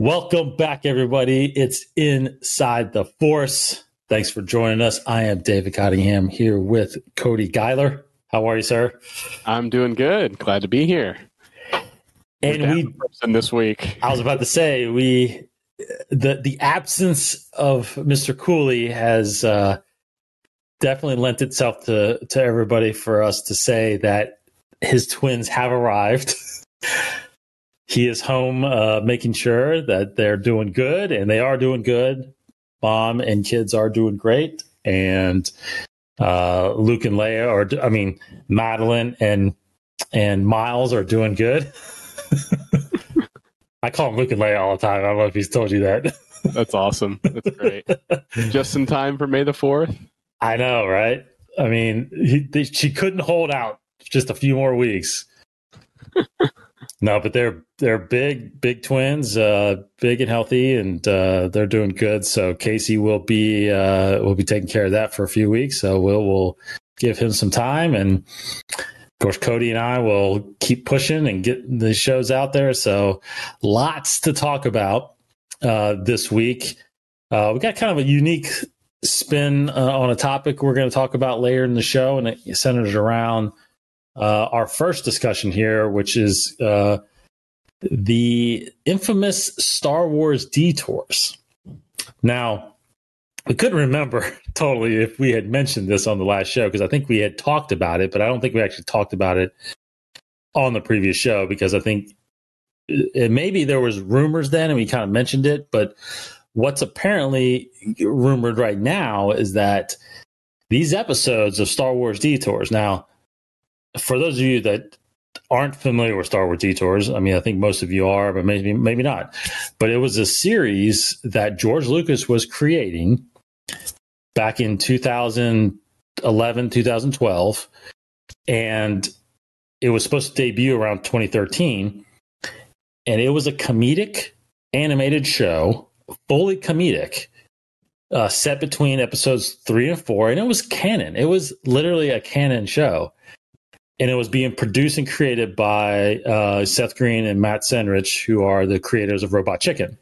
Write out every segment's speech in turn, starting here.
Welcome back, everybody. It's Inside the Force. Thanks for joining us. I am David Cottingham here with Cody Geiler. How are you, sir? I'm doing good. Glad to be here. And this week. I was about to say the absence of Mr. Cooley has definitely lent itself to everybody for us to say that his twins have arrived. He is home making sure that they're doing good, and they are doing good. Mom and kids are doing great. And Luke and Leia Madeline and Miles are doing good. I call him Luke and Leia all the time. I don't know if he's told you that. That's awesome. That's great. Just in time for May the 4th. I know, right? I mean, she couldn't hold out just a few more weeks. No, but they're big twins, big and healthy, and they're doing good. So Casey will be taking care of that for a few weeks. So we'll give him some time, and of course Cody and I will keep pushing and get the shows out there. So lots to talk about this week. We got kind of a unique spin on a topic we're going to talk about later in the show, and it centers around our first discussion here, which is the infamous Star Wars Detours. Now, we couldn't remember totally if we had mentioned this on the last show, because I think we had talked about it, but I don't think we actually talked about it on the previous show, because I think maybe there was rumors then and we kind of mentioned it, but what's apparently rumored right now is that these episodes of Star Wars Detours. Now, for those of you that aren't familiar with Star Wars Detours, I mean, I think most of you are, but maybe not. But it was a series that George Lucas was creating back in 2011, 2012, and it was supposed to debut around 2013. And it was a comedic animated show, fully comedic, set between episodes 3 and 4, and it was canon. It was literally a canon show. And it was being produced and created by Seth Green and Matt Senrich, who are the creators of Robot Chicken.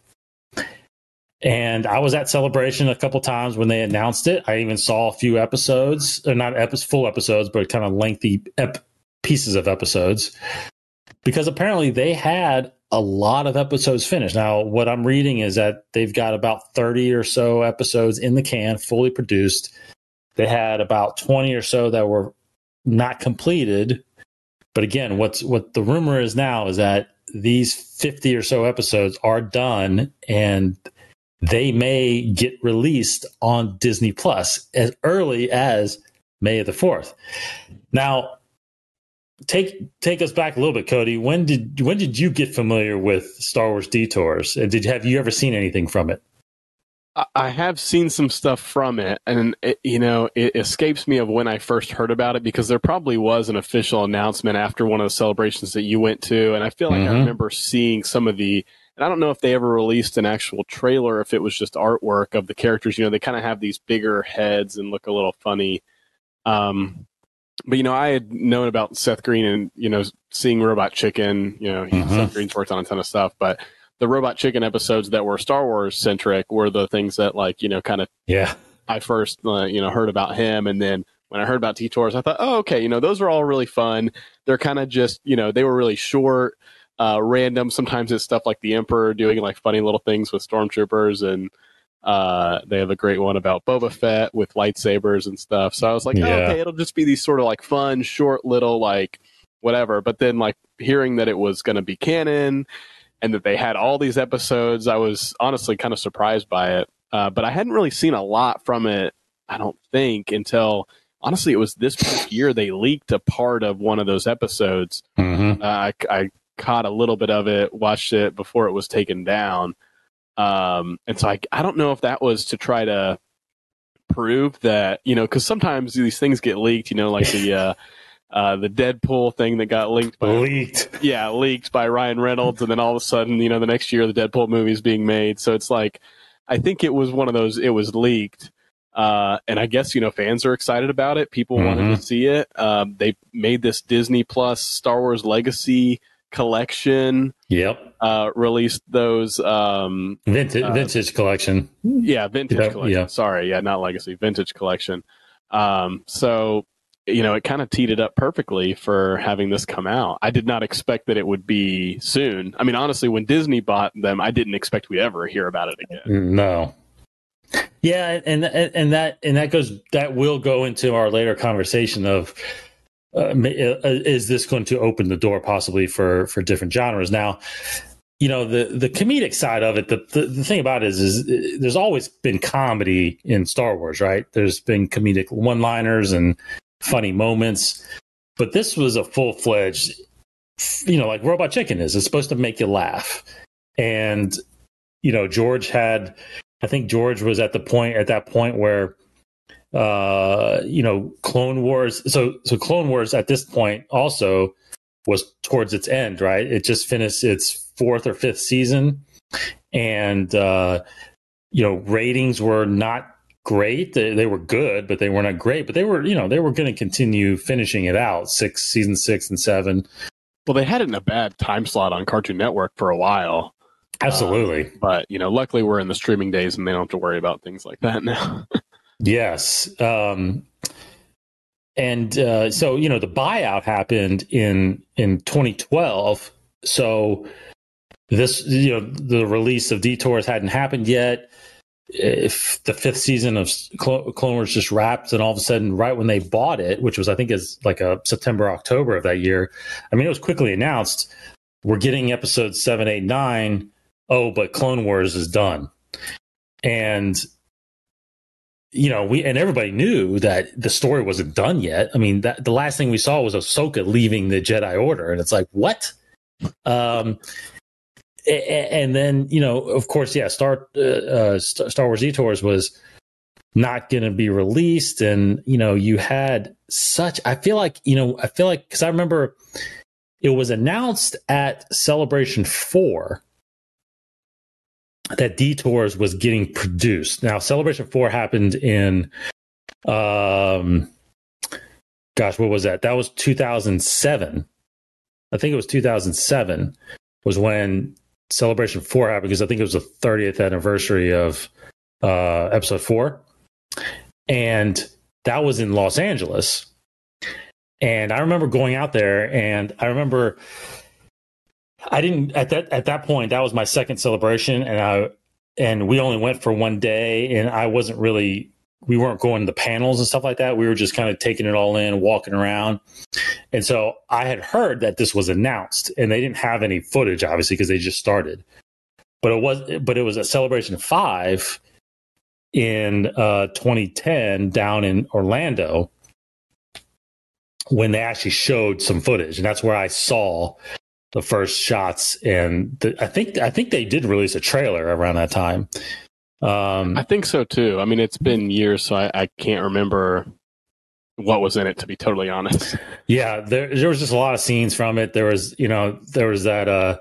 And I was at Celebration a couple times when they announced it. I even saw a few episodes, or not full episodes, but kind of lengthy pieces of episodes, because apparently they had a lot of episodes finished. Now, what I'm reading is that they've got about 30 or so episodes in the can, fully produced. They had about 20 or so that were not completed. But again, what the rumor is now is that these 50 or so episodes are done, and they may get released on Disney Plus as early as May the 4th. Now, take us back a little bit, Cody. When did you get familiar with Star Wars Detours? And have you ever seen anything from it? I have seen some stuff from it, and it escapes me of when I first heard about it, because there probably was an official announcement after one of the celebrations that you went to, and I feel like I remember seeing some of and I don't know if they ever released an actual trailer, if it was just artwork of the characters. They kind of have these bigger heads and look a little funny. But I had known about Seth Green and seeing Robot Chicken. Seth Green's worked on a ton of stuff, but the Robot Chicken episodes that were Star Wars centric were the things that I first heard about him. And then when I heard about Detours, I thought, oh, okay, those are all really fun. They're kind of just, they were really short, random. Sometimes it's stuff like the Emperor doing like funny little things with stormtroopers, and they have a great one about Boba Fett with lightsabers and stuff. So I was like, okay, it'll just be these sort of like fun, short little like whatever. But then like hearing that it was going to be canon and that they had all these episodes, I was honestly kind of surprised by it. But I hadn't really seen a lot from it, I don't think, until, honestly, it was this past year they leaked a part of one of those episodes. I caught a little bit of it, watched it before it was taken down. And so I don't know if that was to try to prove that, because sometimes these things get leaked, like the Deadpool thing that got leaked by Ryan Reynolds, and then all of a sudden, the next year the Deadpool movie is being made. So it's like, I think it was one of those, it was leaked. And I guess, fans are excited about it. People wanted to see it. They made this Disney Plus Star Wars Legacy collection. Yep. released those vintage collection. Vintage collection. Sorry, not legacy, vintage collection. So it kind of teed it up perfectly for having this come out. I did not expect that it would be soon. I mean, honestly, when Disney bought them, I didn't expect we'd ever hear about it again. No. Yeah, and that will go into our later conversation of is this going to open the door possibly for different genres? Now, the comedic side of it, the thing about it is there's always been comedy in Star Wars, right? There's been comedic one-liners and funny moments, but this was a full-fledged, like Robot Chicken is. It's supposed to make you laugh, and George was at that point where Clone Wars. So Clone Wars at this point also was towards its end, right? It just finished its 4th or 5th season, and ratings were not great. They were good, but they were not great. But they were going to continue finishing it out, season 6 and 7. Well, they had it in a bad time slot on Cartoon Network for a while. Absolutely. But luckily we're in the streaming days and they don't have to worry about things like that now. Yes. So the buyout happened in 2012. So this, the release of Detours hadn't happened yet. If the 5th season of Clone Wars just wrapped, and all of a sudden, right when they bought it, which was, I think, is like a September, October of that year, I mean, it was quickly announced, we're getting episodes 7, 8, 9. Oh, but Clone Wars is done. And, everybody knew that the story wasn't done yet. I mean, the last thing we saw was Ahsoka leaving the Jedi Order. And it's like, what? And then, of course, Star Wars Detours was not going to be released. And, you had I feel like, because I remember it was announced at Celebration 4 that Detours was getting produced. Now, Celebration 4 happened in, what was that? That was 2007. I think it was 2007 was when Celebration 4 happened, because I think it was the 30th anniversary of Episode 4. And that was in Los Angeles. And I remember going out there, and I remember I didn't at that point. That was my second celebration, and we only went for one day, and we weren't going to the panels and stuff like that. We were just kind of taking it all in, walking around. And so I had heard that this was announced, and they didn't have any footage, obviously, because they just started. But it was a Celebration 5 in 2010 down in Orlando when they actually showed some footage, and that's where I saw the first shots. And I think they did release a trailer around that time. I think so too. I mean, it's been years, so I can't remember what was in it, to be totally honest. Yeah, there was just a lot of scenes from it. There was that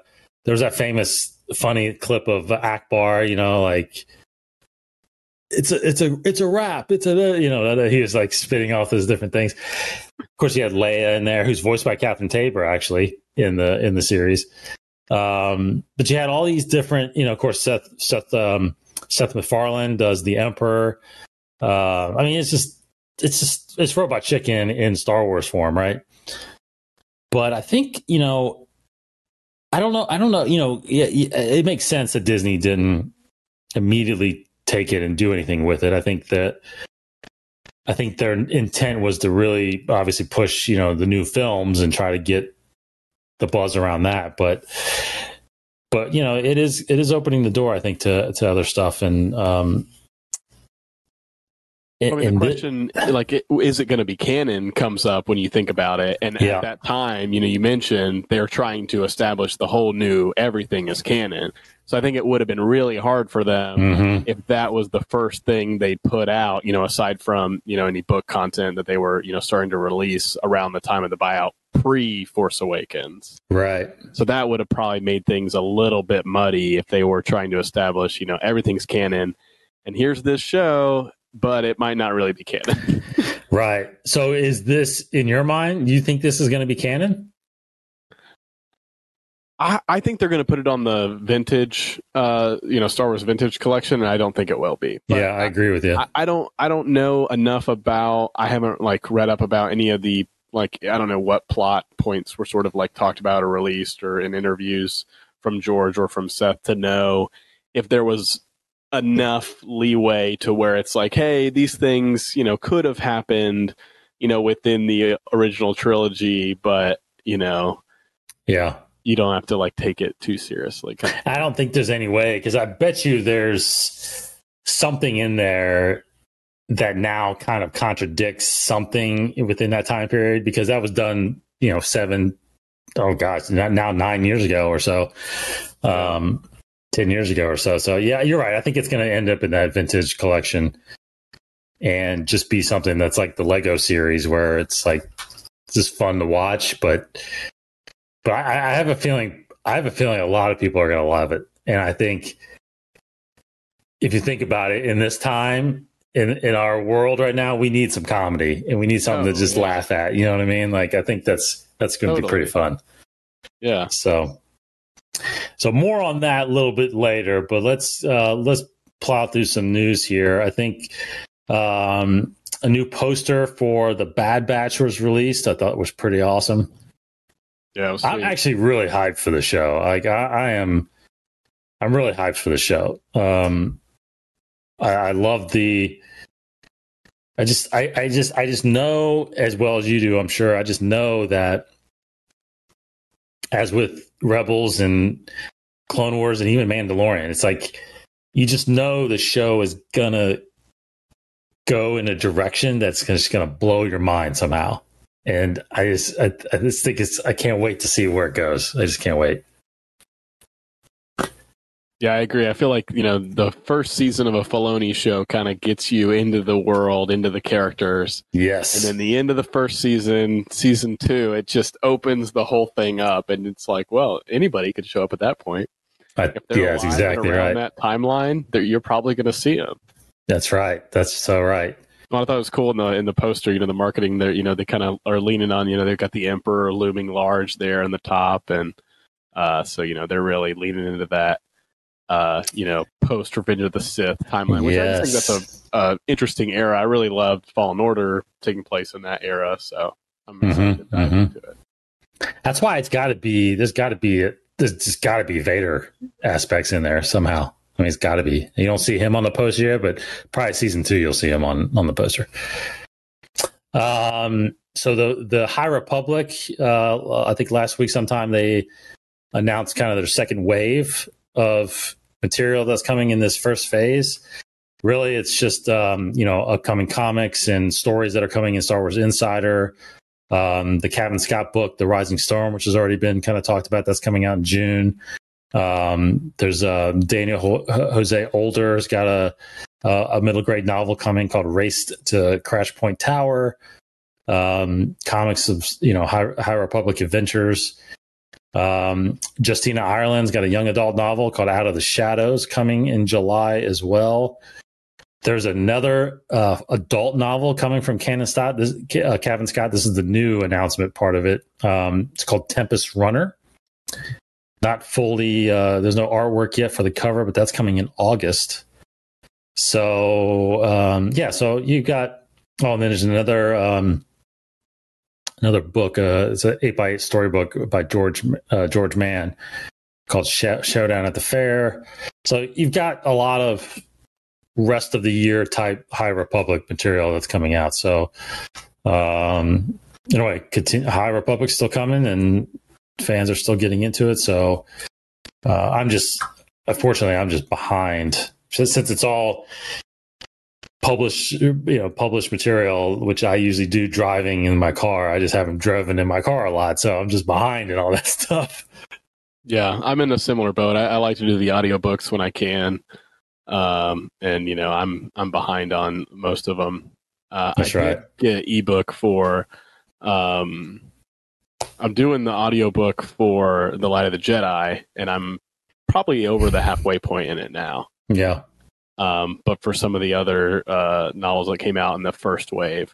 famous funny clip of Akbar, like it's a rap. He was like spitting off those different things. Of course, you had Leia in there, who's voiced by Catherine Tabor, actually, in the series. But you had all these different, of course, Seth MacFarlane does the Emperor. I mean, it's Robot Chicken in Star Wars form, right? But I think, I don't know, it makes sense that Disney didn't immediately take it and do anything with it. I think their intent was to really obviously push, the new films and try to get the buzz around that. But it is opening the door, I think, to other stuff. And the question, is it going to be canon, comes up when you think about it. And at that time, you mentioned they're trying to establish the whole new everything is canon. So I think it would have been really hard for them if that was the first thing they put out, aside from, any book content that they were, starting to release around the time of the buyout pre-Force Awakens. Right. So that would have probably made things a little bit muddy if they were trying to establish, everything's canon. And here's this show, but it might not really be canon. Right. So is this, in your mind, you think this is going to be canon? I think they're going to put it on the vintage, Star Wars vintage collection, and I don't think it will be. But yeah, I agree with you. I don't know enough about. I haven't read up about any of the I don't know what plot points were sort of talked about or released or in interviews from George or from Seth to know if there was enough leeway to where it's hey, these things could have happened within the original trilogy, but yeah. You don't have to take it too seriously. I don't think there's any way, because I bet you there's something in there that now kind of contradicts something within that time period, because that was done, 9 years ago or so, 10 years ago or so. So yeah, you're right. I think it's going to end up in that vintage collection and just be something that's like the Lego series, where it's just fun to watch, but I have a feeling a lot of people are going to love it. And I think if you think about it, in this time, in our world right now, we need some comedy and we need something to just laugh at. You know what I mean? I think that's going to be pretty fun. Yeah. So more on that a little bit later, but let's plow through some news here. I think a new poster for The Bad Batch was released. I thought it was pretty awesome. Yeah, I'm actually really hyped for the show. I'm really hyped for the show. I love I just know, as well as you do, I'm sure. I just know that, as with Rebels and Clone Wars and even Mandalorian, it's you just know the show is gonna go in a direction that's just gonna blow your mind somehow. And I just think I can't wait to see where it goes. I just can't wait. Yeah, I agree. I feel the first season of a Filoni show kind of gets you into the world, into the characters. Yes. And then the end of the first season, season 2, it just opens the whole thing up. And it's well, anybody could show up at that point. If they're that's exactly right. That timeline, you're probably going to see them. That's right. That's so right. Well, I thought it was cool in the poster, the marketing there, they kind of are leaning on, they've got the Emperor looming large there in the top. And so, they're really leaning into that, post Revenge of the Sith timeline, which I just think that's a interesting era. I really loved Fallen Order taking place in that era. So I'm excited to dive into it. That's why there's got to be Vader aspects in there somehow. I mean, it's got to be. You don't see him on the poster yet, but probably season 2 you'll see him on the poster. So the High Republic, I think last week sometime they announced kind of their second wave of material that's coming in this first phase. Really, it's just upcoming comics and stories that are coming in Star Wars Insider. The Kevin Scott book, The Rising Storm, which has already been kind of talked about, that's coming out in June. There's Daniel Jose Older's got a middle grade novel coming called Race to Crash Point Tower. Comics of High Republic Adventures. Justina Ireland's got a young adult novel called Out of the Shadows coming in July as well. There's another adult novel coming from Kevin Scott. This is the new announcement part of it. It's called Tempest Runner. Not fully, there's no artwork yet for the cover, but that's coming in August. So, so you got, and then there's another book. It's an 8x8 storybook by George Mann called Showdown at the Fair. So you've got a lot of rest of the year type High Republic material that's coming out. So, anyway, High Republic's still coming and fans are still getting into it. So I'm just behind, since it's all published material, which I usually do driving in my car. I just haven't driven in my car a lot, so I'm just behind in all that stuff. Yeah, I'm in a similar boat. I like to do the audiobooks when I can. And I'm behind on most of them. That's right. Get an ebook for I'm doing the audiobook for The Light of the Jedi, and I'm probably over the halfway point in it now. Yeah. But for some of the other novels that came out in the first wave,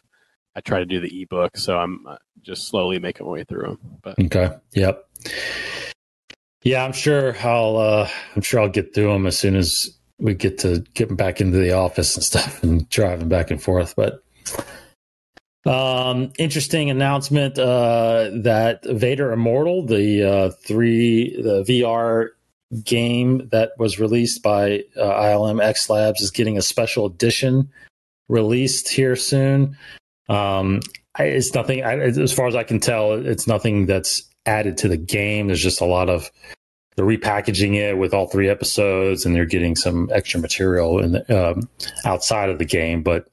I try to do the ebook, so I'm just slowly making my way through them. But. Okay. Yep. Yeah, I'm sure I'll get through them as soon as we get to getting back into the office and stuff and driving back and forth. But interesting announcement that Vader Immortal, the VR game that was released by ILM X Labs, is getting a special edition released here soon. It's nothing, as far as I can tell, it's nothing that's added to the game. There's just a lot of, they're repackaging it with all 3 episodes, and they're getting some extra material in the, outside of the game. But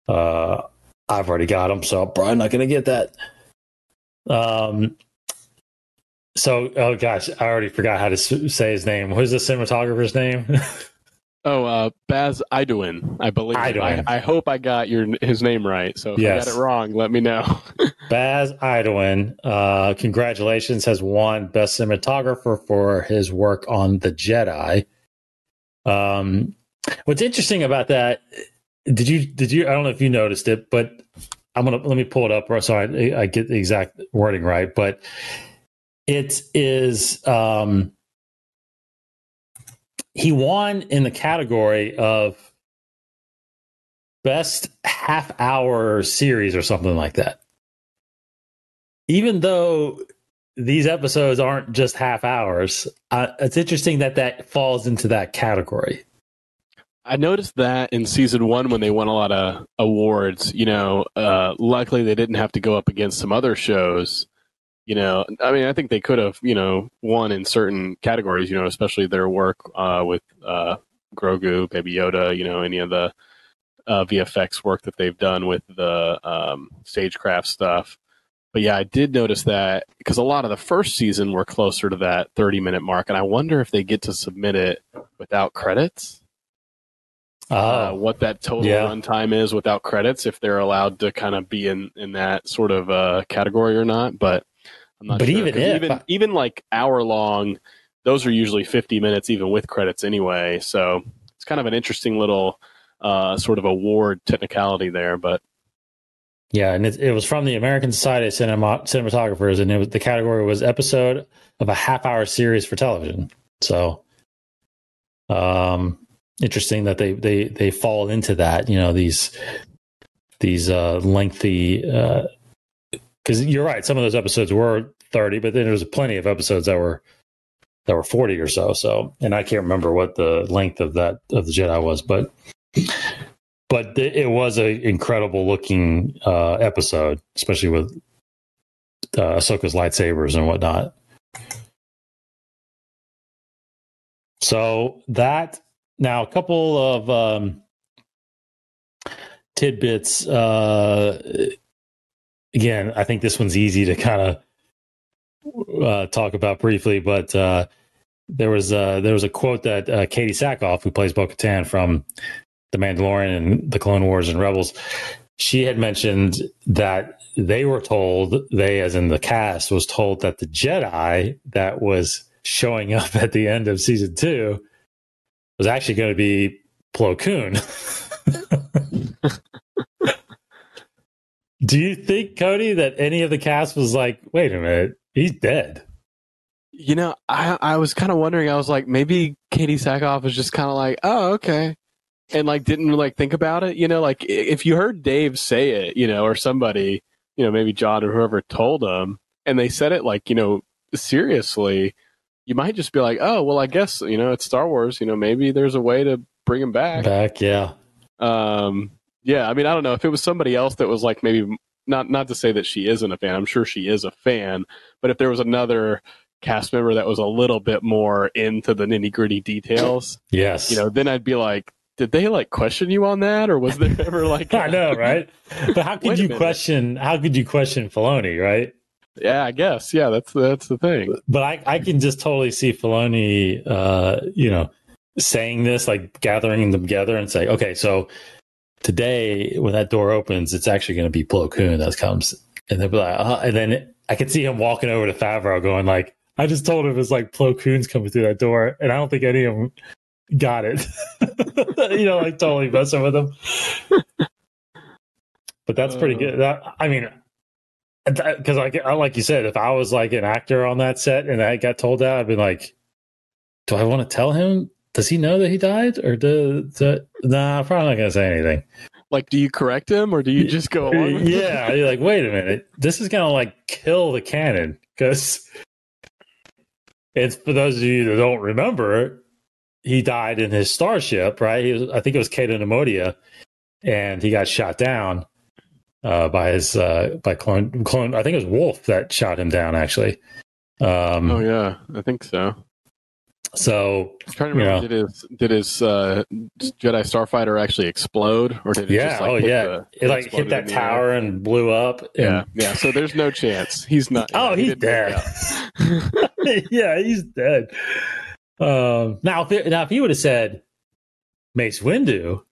I've already got them, so I'm probably not going to get that. So, oh gosh, I already forgot how to say his name. Who's the cinematographer's name? Baz Idoin, I believe. I hope I got his name right. So if I got it wrong, let me know. Baz Idoin, congratulations, has won Best Cinematographer for his work on The Jedi. What's interesting about that? Did you? I don't know if you noticed it, but let me pull it up so I get the exact wording right. But it is. He won in the category of best half-hour series or something like that. Even though these episodes aren't just half hours, it's interesting that falls into that category. I noticed that in season 1 when they won a lot of awards. Luckily they didn't have to go up against some other shows. I think they could have, won in certain categories, especially their work with Grogu, Baby Yoda, any of the VFX work that they've done with the stagecraft stuff. But yeah, I did notice that because a lot of the first season were closer to that 30-minute mark, and I wonder if they get to submit it without credits. What that total runtime is without credits, if they're allowed to kind of be in that sort of category or not. But I'm not sure. Even like hour long, those are usually 50 minutes, even with credits anyway. So it's kind of an interesting little sort of award technicality there. But yeah, and it was from the American Society of Cinematographers, and the category was episode of a half-hour series for television. So, interesting that they fall into that. These lengthy. Because you're right, some of those episodes were 30, but then there was plenty of episodes that were 40 or so. So, and I can't remember what the length of the Jedi was, but it was an incredible looking episode, especially with Ahsoka's lightsabers and whatnot. So that now a couple of tidbits. Again, I think this one's easy to kind of talk about briefly, but there was a quote that Katie Sackhoff, who plays Bo-Katan from The Mandalorian and The Clone Wars and Rebels, she had mentioned that they were told, they as in the cast, was told that the Jedi that was showing up at the end of season 2 was actually going to be Plo Koon. Do you think, Cody, that any of the cast was like, wait a minute, he's dead? I was kind of wondering. I was like, maybe Katie Sackhoff was just kind of like, oh, okay. And like, didn't like think about it, like if you heard Dave say it, or somebody, maybe John or whoever told him, and they said it like, seriously, you might just be like, oh, well, I guess, it's Star Wars, maybe there's a way to bring him back. Yeah. Yeah, I don't know if it was somebody else that was like maybe not to say that she isn't a fan. I'm sure she is a fan, but if there was another cast member that was a little bit more into the nitty gritty details, yes, then I'd be like, did they like question you on that, or was there ever like? I know, right? But how could you question? How could you question Filoni, right? Yeah, I guess. Yeah, that's the thing. But I can just totally see Filoni, saying this, like gathering them together and say, okay, so today when that door opens, it's actually going to be Plo Koon that comes, and they'll be like, and then I could see him walking over to Favreau, going like, I just told him it's like Plo Koon's coming through that door, and I don't think any of them got it. Like totally messing with him. But that's pretty good. Because like you said, if I was like an actor on that set and I got told that, I'd be like, do I want to tell him? Does he know that he died? Or nah, I'm probably not going to say anything. Like, do you correct him or do you just go along with it? Yeah, you're like, wait a minute. This is going to like kill the canon because it's, for those of you that don't remember, he died in his starship, right? I think it was Canon, and he got shot down by his by clone. I think it was Wolf that shot him down, actually. Oh yeah, I think so. So I'm trying to remember, did his Jedi Starfighter actually explode, or did it just like it hit that tower and blew up? Yeah. So there's no chance he's not. Oh, he's dead. Yeah, he's dead. Now if he would have said Mace Windu,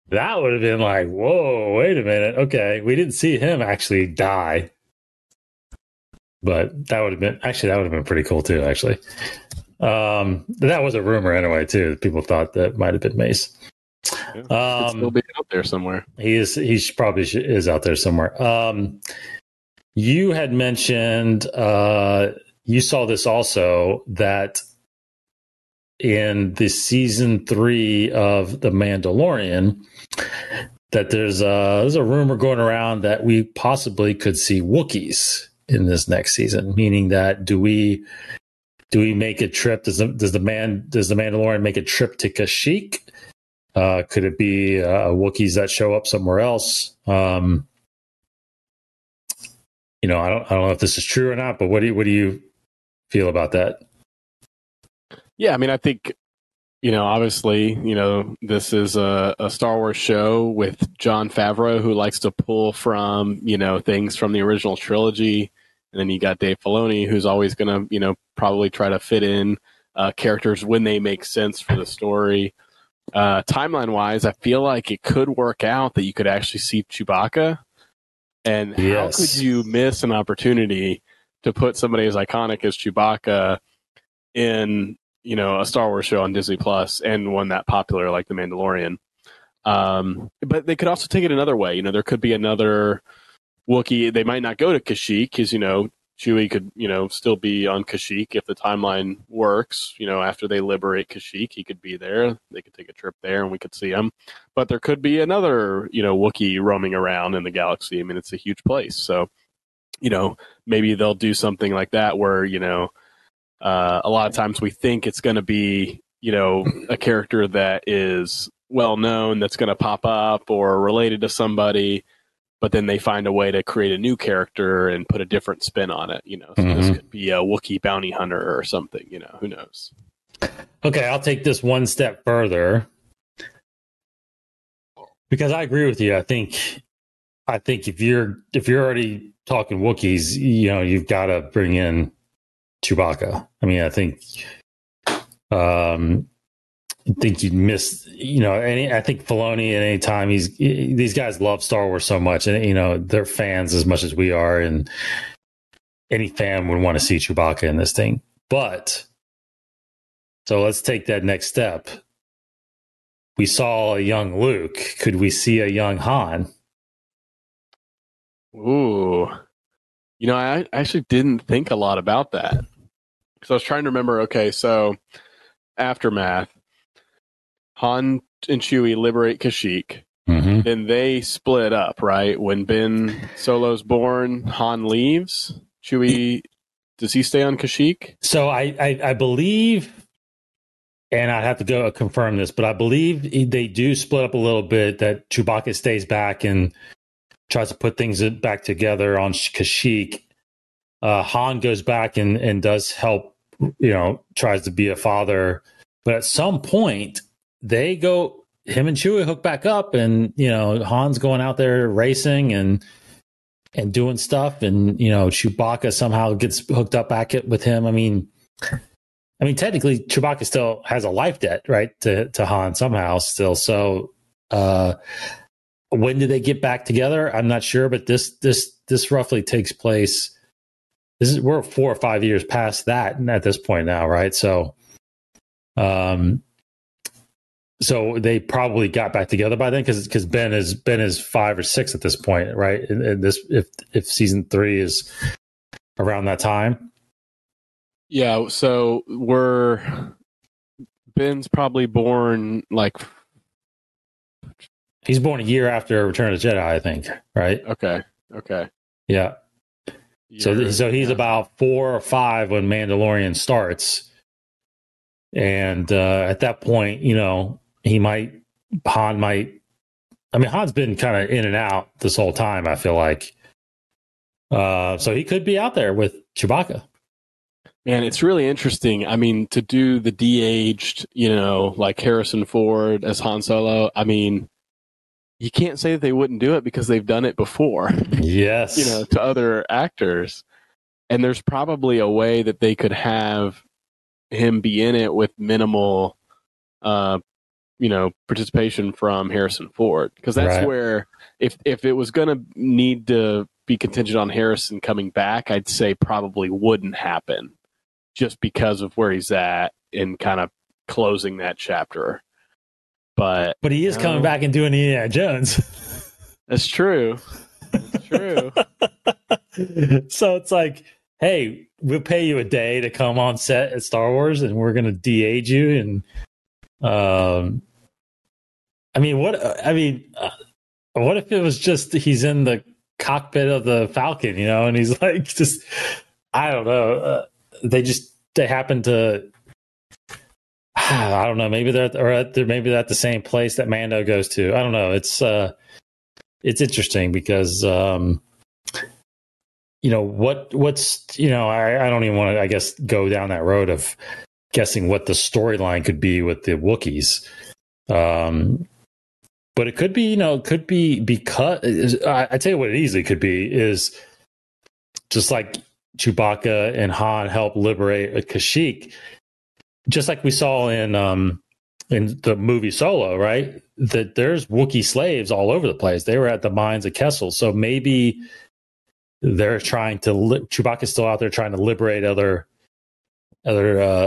that would have been like, whoa, wait a minute. Okay, we didn't see him actually die. But that would have been pretty cool too, actually. That was a rumor anyway, too. People thought that might have been Mace. Yeah, still be out there somewhere. He probably is out there somewhere. You had mentioned you saw this also, that in the season 3 of The Mandalorian, that there's a rumor going around that we possibly could see Wookiees in this next season. Meaning that do we make a trip? Does the Mandalorian make a trip to Kashyyyk? Could it be Wookiees that show up somewhere else? I don't know if this is true or not, but what do you feel about that? Yeah, I mean, I think, obviously, this is a Star Wars show with Jon Favreau, who likes to pull from, things from the original trilogy. And then you got Dave Filoni, who's always going to, probably try to fit in characters when they make sense for the story. Timeline-wise, I feel like it could work out that you could actually see Chewbacca. And how could you miss an opportunity to put somebody as iconic as Chewbacca in, a Star Wars show on Disney Plus and one that popular like The Mandalorian? But they could also take it another way. There could be another Wookiee. They might not go to Kashyyyk because, Chewie could, still be on Kashyyyk if the timeline works. After they liberate Kashyyyk, he could be there. They could take a trip there and we could see him. But there could be another, Wookiee roaming around in the galaxy. I mean, it's a huge place. So, maybe they'll do something like that where, a lot of times we think it's going to be, a character that is well known that's going to pop up or related to somebody. But then they find a way to create a new character and put a different spin on it. So this could be a Wookiee bounty hunter or something. Who knows? Okay, I'll take this one step further because I agree with you. I think if you're already talking Wookiees, you've got to bring in Chewbacca. I mean, I think you'd miss, I think Filoni at any time, these guys love Star Wars so much, and they're fans as much as we are, and any fan would want to see Chewbacca in this thing. But so let's take that next step. We saw a young Luke. Could we see a young Han? Ooh, I actually didn't think a lot about that because I was trying to remember. Okay, so Aftermath. Han and Chewie liberate Kashyyyk. Then they split up, right? When Ben Solo's born, Han leaves. Chewie, does he stay on Kashyyyk? So I believe, and I'd have to go confirm this, but I believe they do split up a little bit, that Chewbacca stays back and tries to put things back together on Kashyyyk. Han goes back and does help, tries to be a father. But at some point, him and Chewie hook back up, and Han's going out there racing and doing stuff, and Chewbacca somehow gets hooked up back with him. I mean, technically Chewbacca still has a life debt, right, to Han somehow still. So when do they get back together? I'm not sure, but this roughly takes place. We're 4 or 5 years past that at this point now, right? So. So they probably got back together by then because Ben is 5 or 6 at this point, right? And this if season 3 is around that time. Yeah, so Ben's probably born like he's born a year after Return of the Jedi, I think, right? Okay. Yeah. So he's about 4 or 5 when Mandalorian starts, and at that point, Han might. I mean, Han's been kind of in and out this whole time, I feel like. So he could be out there with Chewbacca. Man, it's really interesting. I mean, to do the de-aged, like Harrison Ford as Han Solo, I mean, you can't say that they wouldn't do it because they've done it before. Yes. To other actors. And there's probably a way that they could have him be in it with minimal, participation from Harrison Ford. Because that's right. where, if it was going to need to be contingent on Harrison coming back, I'd say probably wouldn't happen just because of where he's at in kind of closing that chapter. But he is coming back and doing Indiana Jones. That's true. That's true. So it's like, hey, we'll pay you a day to come on set at Star Wars, and we're going to de-age you. And what if it was just he's in the cockpit of the Falcon, and he's like, just, I don't know. They happen to. I don't know. Maybe they're at the same place that Mando goes to. I don't know. It's interesting because I don't even want to, I guess, go down that road of guessing what the storyline could be with the Wookiees. But it could be, because I tell you what it easily could be is just like Chewbacca and Han help liberate Kashyyyk. Just like we saw in the movie Solo, right? That there's Wookiee slaves all over the place. They were at the mines of Kessel. So maybe they're trying to Chewbacca's still out there trying to liberate other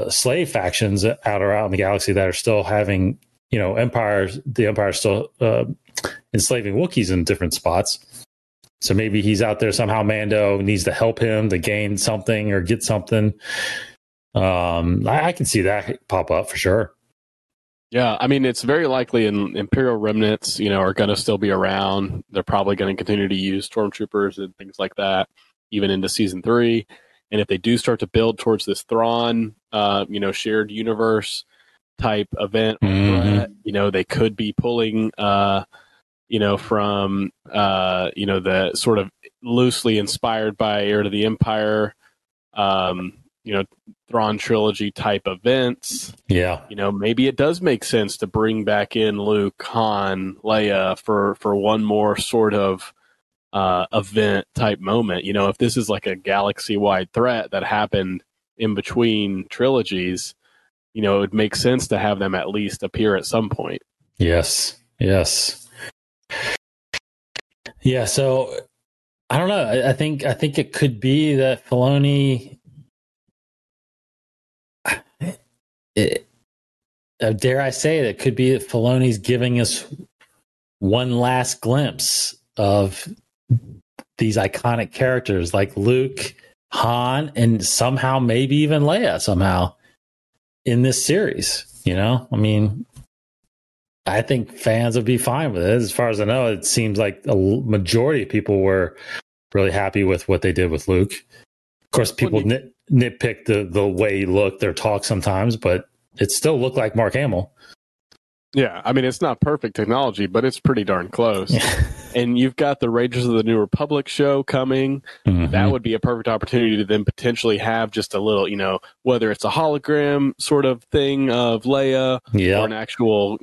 slave factions out in the galaxy that are still having, the Empire still enslaving Wookiees in different spots. So maybe he's out there somehow. Mando needs to help him to gain something or get something. I can see that pop up for sure. Yeah, I mean, it's very likely Imperial remnants, are going to still be around. They're probably going to continue to use stormtroopers and things like that, even into season 3. And if they do start to build towards this Thrawn, shared universe type event or threat, they could be pulling, from, the sort of loosely inspired by Heir to the Empire, Thrawn trilogy type events. Yeah. Maybe it does make sense to bring back in Luke, Han, Leia for one more sort of event type moment. If this is like a galaxy-wide threat that happened in between trilogies, it would make sense to have them at least appear at some point. Yes. Yeah, so I don't know. I think it could be that Filoni, dare I say it could be that Filoni's giving us one last glimpse of these iconic characters like Luke, Han, and somehow maybe even Leia somehow in this series. I think fans would be fine with it. As far as I know, it seems like a majority of people were really happy with what they did with Luke. Of course, people nitpick the way he looked, their talk sometimes, but it still looked like Mark Hamill. Yeah, I mean, it's not perfect technology, but it's pretty darn close. And you've got the Rangers of the New Republic show coming. Mm-hmm. That would be a perfect opportunity to then potentially have just a little, whether it's a hologram sort of thing of Leia or an actual,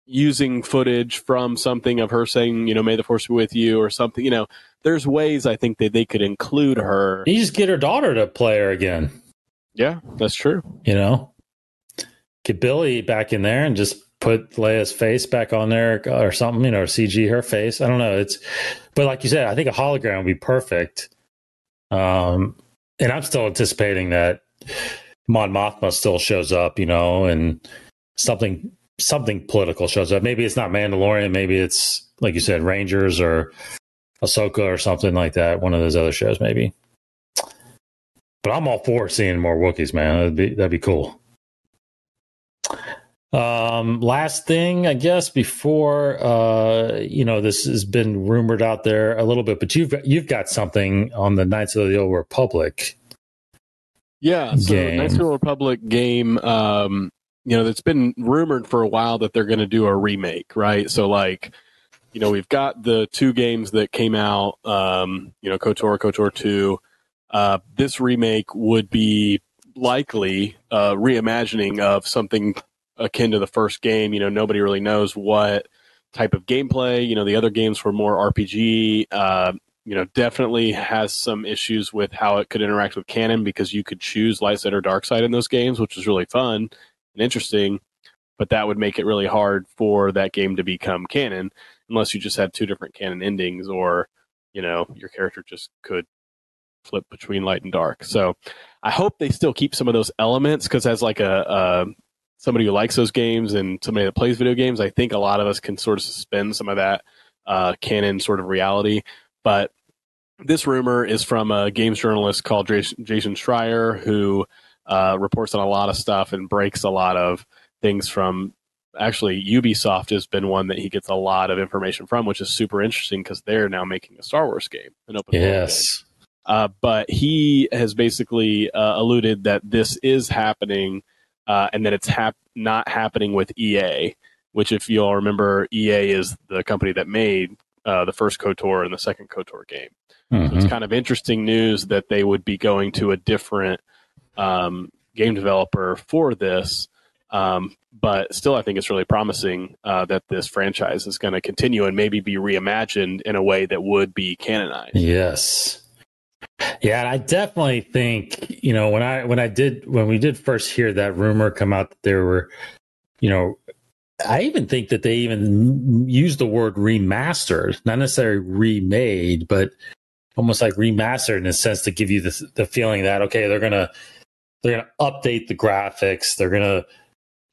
using footage from something of her saying, may the force be with you or something. There's ways I think that they could include her. You just get her daughter to play her again. Yeah, that's true. Get Billy back in there and just put Leia's face back on there or something, or CG her face. I don't know. But like you said, I think a hologram would be perfect. And I'm still anticipating that Mon Mothma still shows up, and something political shows up. Maybe it's not Mandalorian. Maybe it's, like you said, Rangers or Ahsoka or something like that. One of those other shows, maybe. But I'm all for seeing more Wookiees, man. That'd be cool. Last thing, I guess, before this has been rumored out there a little bit, but you've got something on the Knights of the Old Republic. Yeah, so Knights of the Old Republic game, that's been rumored for a while that they're going to do a remake, right? So, we've got the two games that came out, KOTOR 2. This remake would be likely reimagining of something akin to the first game. Nobody really knows what type of gameplay. The other games were more RPG. Definitely has some issues with how it could interact with canon, because you could choose light side or dark side in those games, which is really fun and interesting. But that would make it really hard for that game to become canon, unless you just had two different canon endings, or your character just could flip between light and dark. So I hope they still keep some of those elements, because as like somebody who likes those games and somebody that plays video games, I think a lot of us can sort of suspend some of that canon sort of reality. But this rumor is from a games journalist called Jason Schreier, who reports on a lot of stuff and breaks a lot of things from. Actually, Ubisoft has been one that he gets a lot of information from, which is super interesting, because they're now making a Star Wars game, an open world game. But he has basically alluded that this is happening, and that it's not happening with EA, which, if you all remember, EA is the company that made the first KOTOR and the second KOTOR game. Mm-hmm. So it's kind of interesting news that they would be going to a different game developer for this. But still, I think it's really promising that this franchise is going to continue and maybe be reimagined in a way that would be canonized. Yes. Yeah, and I definitely think, when we did first hear that rumor come out that there were, I even think that they even used the word remastered, not necessarily remade, but almost like remastered in a sense, to give you the feeling that, okay, they're gonna update the graphics, they're gonna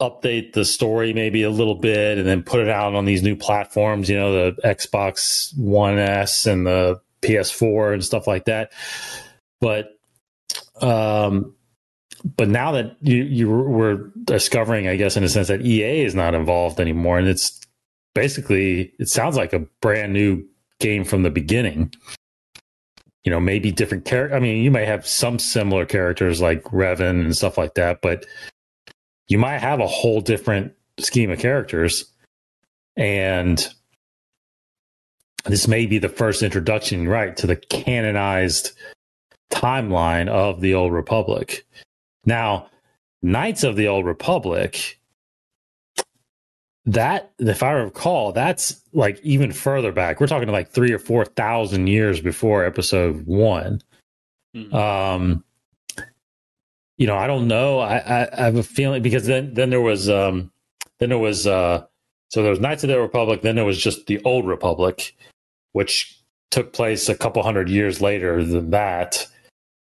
update the story maybe a little bit, and then put it out on these new platforms, the Xbox One S and the PS4 and stuff like that. But now that you were discovering, I guess, in a sense, that EA is not involved anymore, and it's basically, it sounds like a brand new game from the beginning. Maybe different characters. I mean, you might have some similar characters like Revan and stuff like that, but you might have a whole different scheme of characters. And this may be the first introduction, right, to the canonized timeline of the Old Republic. Now, Knights of the Old Republic, that, if I recall, that's like even further back. We're talking like 3,000 or 4,000 years before Episode 1. Mm-hmm. I don't know. I have a feeling, because then there was so there was Knights of the Old Republic, then there was just the Old Republic, which took place a couple hundred years later than that,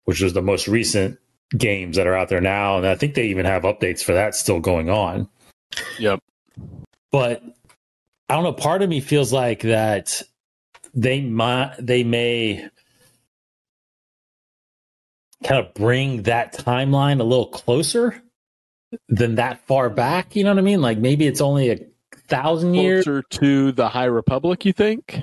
which was the most recent games that are out there now, and I think they even have updates for that still going on. Yep. But I don't know. Part of me feels like that they may kind of bring that timeline a little closer than that far back. You know what I mean? Like maybe it's only 1,000 years closer to the High Republic. You think?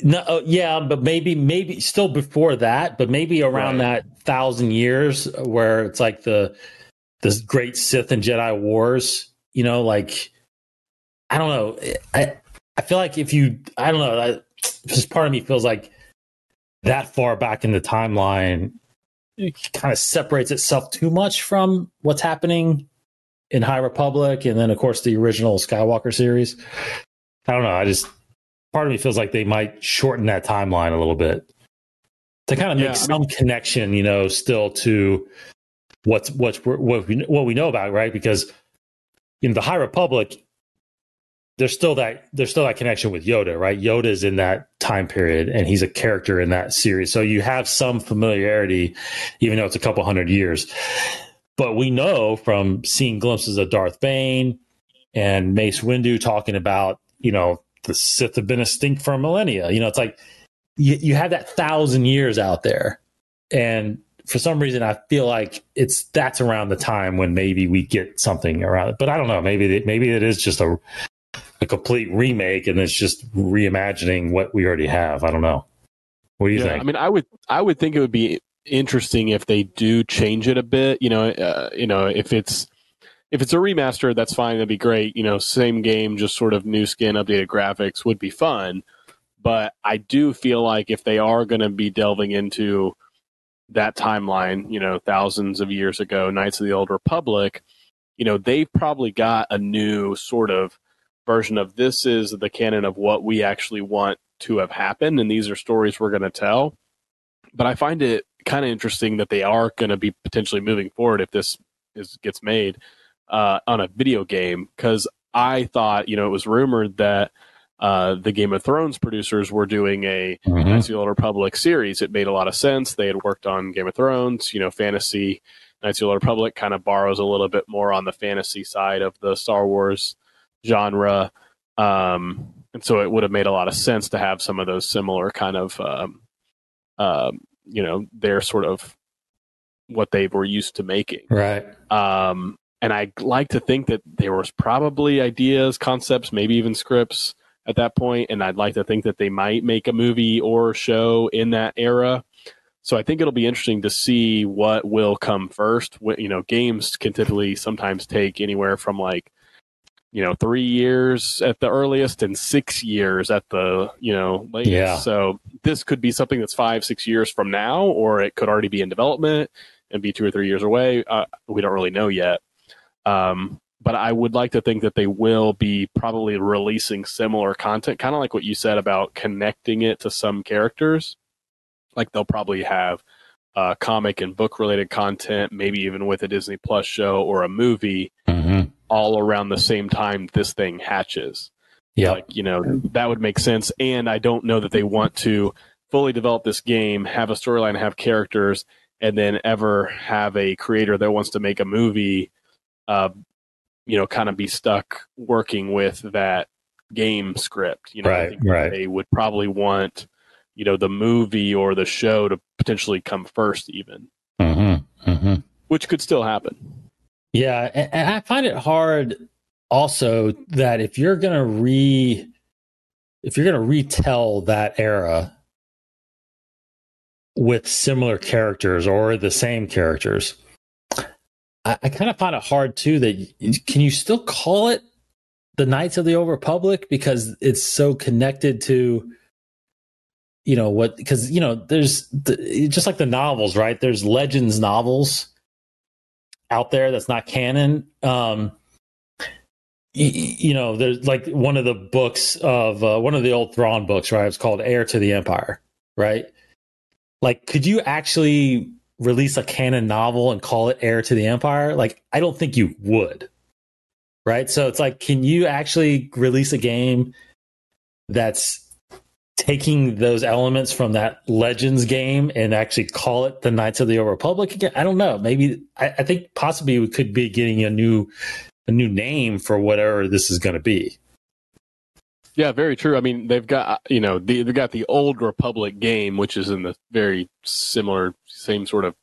No, yeah, but maybe still before that, but maybe around that 1,000 years where it's like this great Sith and Jedi wars. I don't know. I feel like I don't know. Just part of me feels like that far back in the timeline, it kind of separates itself too much from what's happening in High Republic, and then of course the original Skywalker series. I don't know. Part of me feels like they might shorten that timeline a little bit to kind of make some connection, still to what we know about, right? Because the High Republic, there's still that connection with Yoda, right? Yoda's in that time period, and he's a character in that series, so you have some familiarity, even though it's a couple hundred years. But we know from seeing glimpses of Darth Bane and Mace Windu talking about, the Sith have been extinct for millennia. It's like you have that 1,000 years out there. And for some reason, I feel like that's around the time when maybe we get something around it. But I don't know. Maybe it is just a complete remake, and it's just reimagining what we already have. I don't know. What do you think? I mean, I would think it would be interesting if they do change it a bit. If it's a remaster, that's fine. That'd be great. Same game, just sort of new skin, updated graphics would be fun. But I do feel like if they are going to be delving into that timeline, thousands of years ago, Knights of the Old Republic, they've probably got a new sort of version of this is the canon of what we actually want to have happened, and these are stories we're going to tell. But I find it kind of interesting that they are going to be potentially moving forward if this gets made on a video game, because I thought, it was rumored that the Game of Thrones producers were doing a Knights of the Old Republic series. It made a lot of sense. They had worked on Game of Thrones, fantasy. Knights of the Old Republic kind of borrows a little bit more on the fantasy side of the Star Wars genre. And so it would have made a lot of sense to have some of those similar kind of, their sort of what they were used to making. Right. And I like to think that there was probably ideas, concepts, maybe even scripts at that point. And I'd like to think that they might make a movie or show in that era. So I think it'll be interesting to see what will come first. Games can typically sometimes take anywhere from 3 years at the earliest and 6 years at the, latest. Yeah. So this could be something that's 5-6 years from now, or it could already be in development and be 2 or 3 years away. We don't really know yet. But I would like to think that they will be probably releasing similar content, kind of like what you said about connecting it to some characters. Like they'll probably have comic and book related content, maybe even with a Disney Plus show or a movie, all around the same time this thing hatches. Yeah. That would make sense. And I don't know that they want to fully develop this game, have a storyline, have characters, and then ever have a creator that wants to make a movie, kind of be stuck working with that game script. I think they would probably want, the movie or the show to potentially come first even, which could still happen. Yeah. And I find it hard also that if you're going to retell that era with similar characters or the same characters, I kind of find it hard too that can you still call it the Knights of the Old Republic because it's so connected to because there's just like the novels, right? There's Legends novels out there that's not canon. There's like one of the books of one of the old Thrawn books, right? It's called Heir to the Empire, right? Like, could you actually release a canon novel and call it Heir to the Empire? Like, I don't think you would, right? So it's like, can you actually release a game that's taking those elements from that Legends game and actually call it the Knights of the Old Republic again? I don't know. Maybe I think possibly we could be getting a new name for whatever this is going to be. Yeah, very true. I mean, they've got they've got the Old Republic game, which is in the very similar, same sort of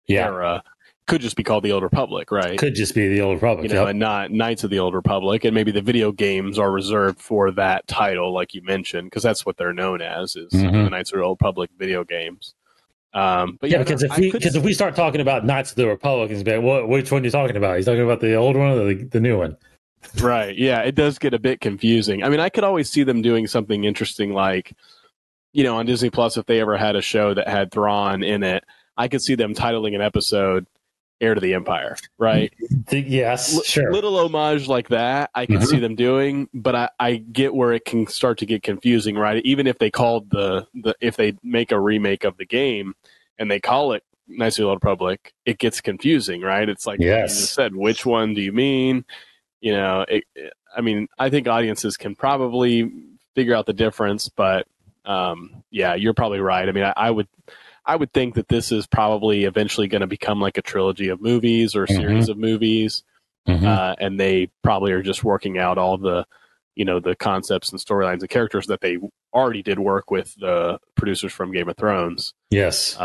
era. Could just be called the Old Republic, right? Could just be the Old Republic, and not Knights of the Old Republic. And maybe the video games are reserved for that title, like you mentioned, because that's what they're known as, is the Knights of the Old Republic video games. But because if we start talking about Knights of the Republic, it's like, which one are you talking about? He's talking about the old one or the new one? Right. Yeah, it does get a bit confusing. I mean, I could always see them doing something interesting, like on Disney Plus, if they ever had a show that had Thrawn in it, I could see them titling an episode Heir to the Empire, right? Yes, sure. Little homage like that, I can see them doing, but I get where it can start to get confusing, right? Even if they called if they make a remake of the game and they call it Knights of the Old Republic, it gets confusing, right? It's like, yes, you just said, which one do you mean? I think audiences can probably figure out the difference, but you're probably right. I mean, I would think that this is probably eventually going to become like a trilogy of movies or a series of movies. And they probably are just working out all the, the concepts and storylines and characters that they already did work with the producers from Game of Thrones. Yes.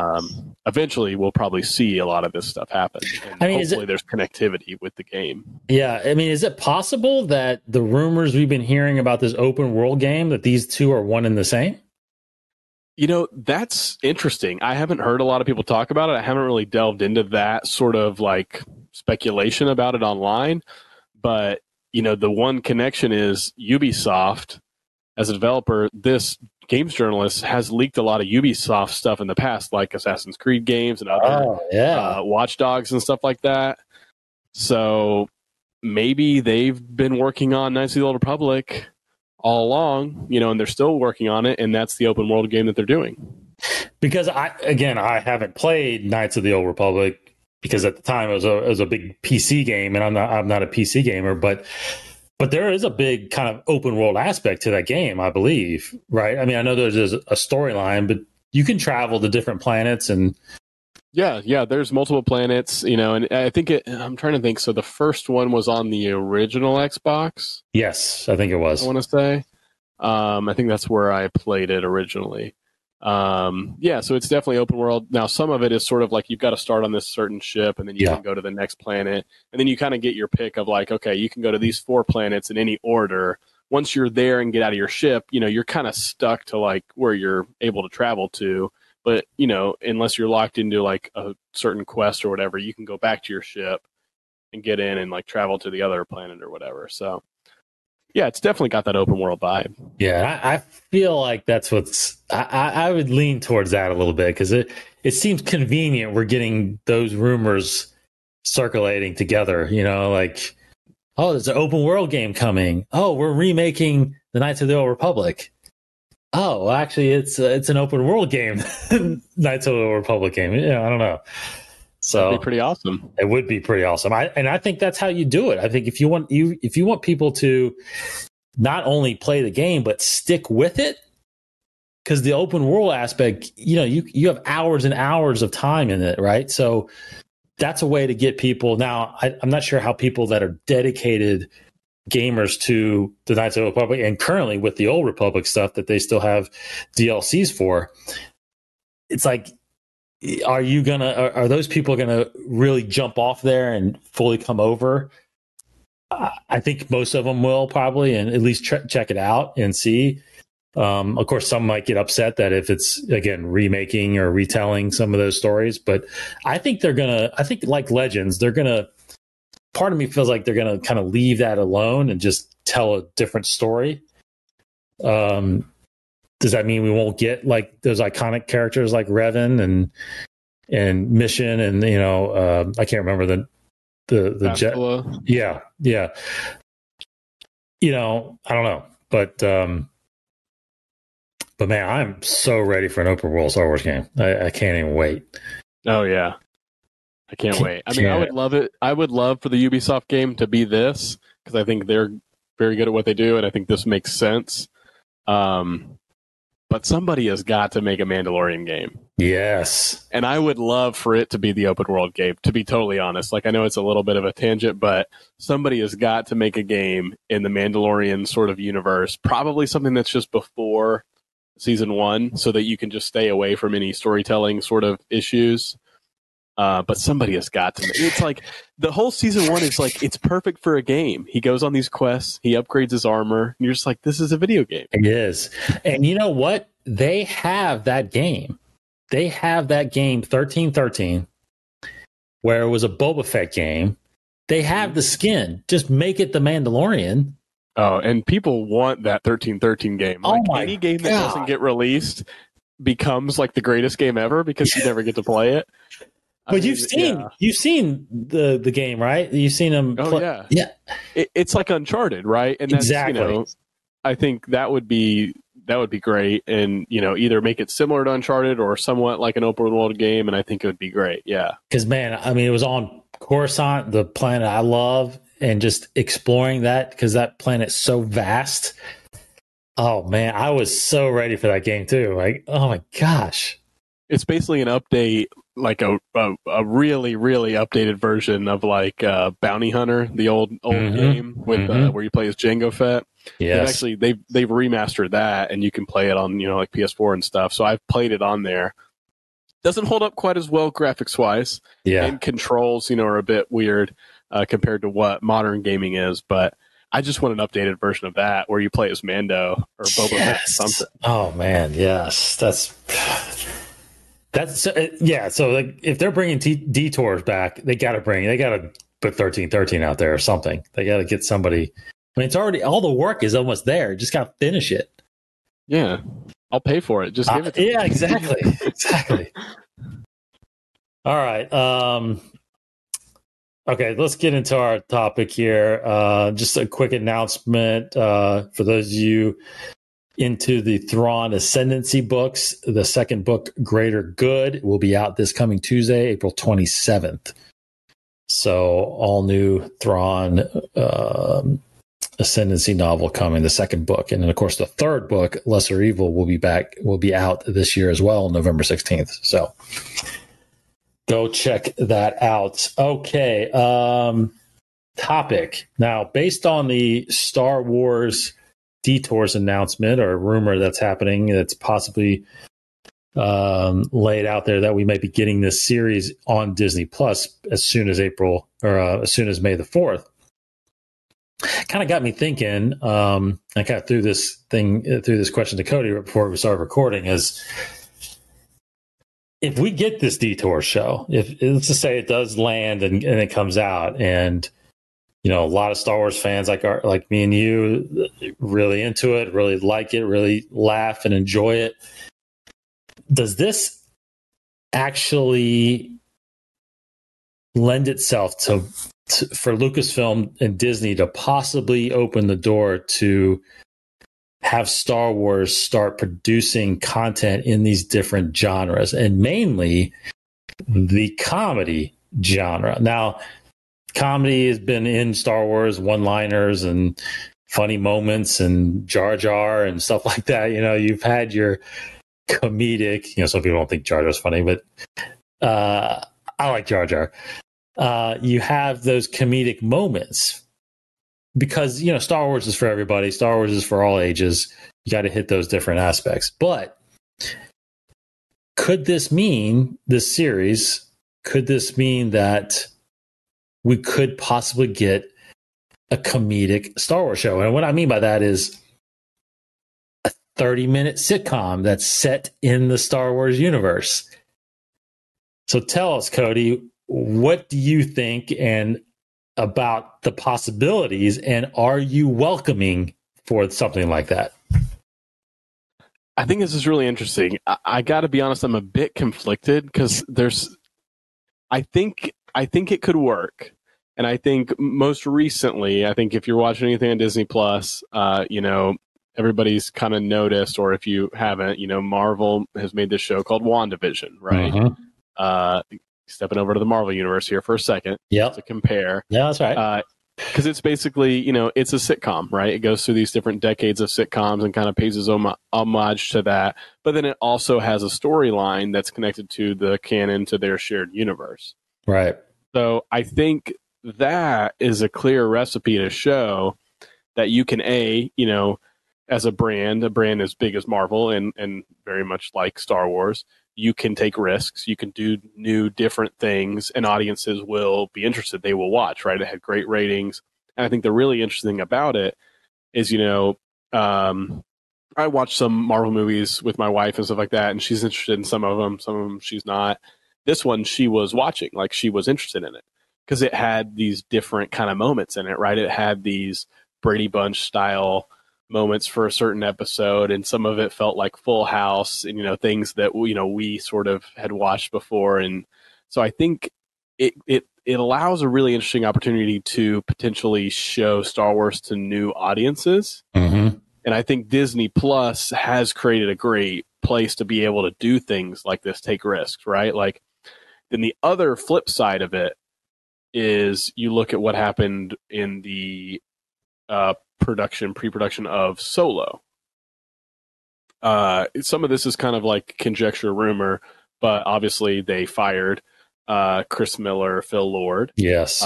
Eventually, we'll probably see a lot of this stuff happen. And hopefully there's connectivity with the game. Yeah. I mean, is it possible that the rumors we've been hearing about this open world game, that these two are one and the same? That's interesting. I haven't heard a lot of people talk about it. I haven't really delved into that sort of like speculation about it online. But, the one connection is Ubisoft. As a developer, this games journalist has leaked a lot of Ubisoft stuff in the past, like Assassin's Creed games and other Watch Dogs and stuff like that. So maybe they've been working on Knights of the Old Republic all along, and they're still working on it, and that's the open world game that they're doing. Because I haven't played Knights of the Old Republic because at the time it was a big PC game, and I'm not a PC gamer, but there is a big kind of open world aspect to that game, I believe, right? I mean, I know there's a storyline, but you can travel to different planets and. Yeah, there's multiple planets, and I think I'm trying to think. So the first one was on the original Xbox. Yes, I think it was. I want to say. I think that's where I played it originally. So it's definitely open world. Now, some of it is sort of like you've got to start on this certain ship, and then you can go to the next planet, and then you kind of get your pick of like, okay, you can go to these 4 planets in any order. Once you're there and get out of your ship, you're kind of stuck to like where you're able to travel to. But, unless you're locked into like a certain quest or whatever, you can go back to your ship and get in and like travel to the other planet or whatever. So, yeah, it's definitely got that open world vibe. Yeah, I feel like that's I would lean towards that a little bit because it seems convenient. We're getting those rumors circulating together, like, oh, there's an open world game coming. Oh, we're remaking the Knights of the Old Republic. Oh, well, actually, it's an open world game, Knights of the Old Republic game. I don't know. So that'd be pretty awesome. It would be pretty awesome. I think that's how you do it. I think if you want people to not only play the game but stick with it, because the open world aspect, you have hours and hours of time in it, right? So that's a way to get people. Now, I'm not sure how people that are dedicated gamers to the Knights of the Republic and currently with the Old Republic stuff that they still have DLCs for, it's like, are those people gonna really jump off there and fully come over? I think most of them will probably, and at least check it out and see. Of course, some might get upset that if it's again remaking or retelling some of those stories, but I think like Legends, part of me feels like they're going to kind of leave that alone and just tell a different story. Does that mean we won't get like those iconic characters like Revan and Mission and I can't remember the jet. Yeah. I don't know, but man, I'm so ready for an open world Star Wars game. I can't even wait. Oh yeah. I can't wait. I mean, I would love it. I would love for the Ubisoft game to be this because I think they're very good at what they do, and I think this makes sense. But somebody has got to make a Mandalorian game. Yes. And I would love for it to be the open world game, to be totally honest. Like, I know it's a little bit of a tangent, but somebody has got to make a game in the Mandalorian sort of universe, probably something that's just before season 1 so that you can just stay away from any storytelling sort of issues. But somebody has got to. It's like the whole season 1 is like it's perfect for a game. He goes on these quests, he upgrades his armor, and you're just like, this is a video game. It is, and you know what? They have that game. They have that game 1313, where it was a Boba Fett game. They have the skin. Just make it the Mandalorian. Oh, and people want that 1313 game. Like any game that doesn't get released becomes like the greatest game ever because you never get to play it. But you've seen the game, right? You've seen them. Yeah. It's like Uncharted, right? And that's, exactly. I think that would be great, and either make it similar to Uncharted or somewhat like an open world game, and I think it would be great. Yeah, because man, I mean, it was on Coruscant, the planet I love, and just exploring that because that planet's so vast. Oh man, I was so ready for that game too. Like, oh my gosh. It's basically an update, like a really, really updated version of like Bounty Hunter, the old game with where you play as Jango Fett. Yes. They've remastered that, and you can play it on like PS4 and stuff. So I've played it on there. Doesn't hold up quite as well graphics wise, and controls are a bit weird compared to what modern gaming is. But I just want an updated version of that where you play as Mando or Boba Fett or something. Oh man, yes, that's yeah. So like, if they're bringing detours back, they got to put 1313 out there or something. They got to get somebody. I mean, it's already, all the work is almost there. Just got to finish it. Yeah, I'll pay for it. Just give it to me. Yeah, exactly, exactly. All right. Okay, let's get into our topic here. Just a quick announcement for those of you into the Thrawn Ascendancy books. The second book, Greater Good, will be out this coming Tuesday, April 27th. So all new Thrawn Ascendancy novel coming, the second book. And then, of course, the third book, Lesser Evil, will be out this year as well, November 16th. So go check that out. Okay. Topic. Now, based on the Star Wars Detours announcement or rumor that's happening, that's possibly laid out there that we might be getting this series on Disney Plus as soon as May the 4th. Kind of got me thinking. I kind of threw this question to Cody right before we started recording, is if we get this Detour show, if let's just say it does land and it comes out, and a lot of Star Wars fans like me and you really into it, really like it, really laugh and enjoy it. Does this actually lend itself for Lucasfilm and Disney to possibly open the door to have Star Wars start producing content in these different genres, and mainly the comedy genre? Now, comedy has been in Star Wars, one-liners and funny moments and Jar Jar and stuff like that. You've had your comedic, some people don't think Jar Jar's funny, but I like Jar Jar. You have those comedic moments because, Star Wars is for everybody. Star Wars is for all ages. You got to hit those different aspects. But could this mean that we could possibly get a comedic Star Wars show? And what I mean by that is a 30-minute sitcom that's set in the Star Wars universe. So tell us, Cody, what do you think and about the possibilities, and are you welcoming for something like that? I think this is really interesting. I got to be honest, I'm a bit conflicted because I think it could work. And I think most recently, if you're watching anything on Disney Plus, everybody's kind of noticed, or if you haven't, Marvel has made this show called WandaVision, right? Stepping over to the Marvel universe here for a second to compare. Yeah, that's right. Because it's basically, it's a sitcom, right? It goes through these different decades of sitcoms and kind of pays its homage to that. But then it also has a storyline that's connected to the canon, to their shared universe. Right. So I think that is a clear recipe to show that you can, as a brand as big as Marvel and very much like Star Wars, you can take risks, you can do new, different things, and audiences will be interested. They will watch, right? It had great ratings. And I think the really interesting about it is, I watch some Marvel movies with my wife and stuff like that, and she's interested in some of them she's not. This one she was watching, like she was interested in it because it had these different kind of moments in it, right? It had these Brady Bunch style moments for a certain episode, and some of it felt like Full House and things that we sort of had watched before. And so I think it allows a really interesting opportunity to potentially show Star Wars to new audiences. And I think Disney Plus has created a great place to be able to do things like this, take risks, right? Like, then the other flip side of it is you look at what happened in the pre-production of Solo. Some of this is kind of like conjecture, rumor, but obviously they fired Chris Miller, Phil Lord. Yes.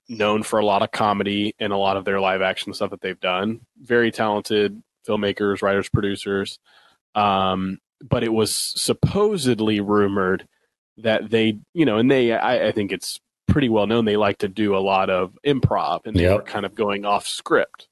Known for a lot of comedy and a lot of their live action stuff that they've done. Very talented filmmakers, writers, producers. But it was supposedly rumored that they, I think it's pretty well known they like to do a lot of improv, and they were kind of going off script.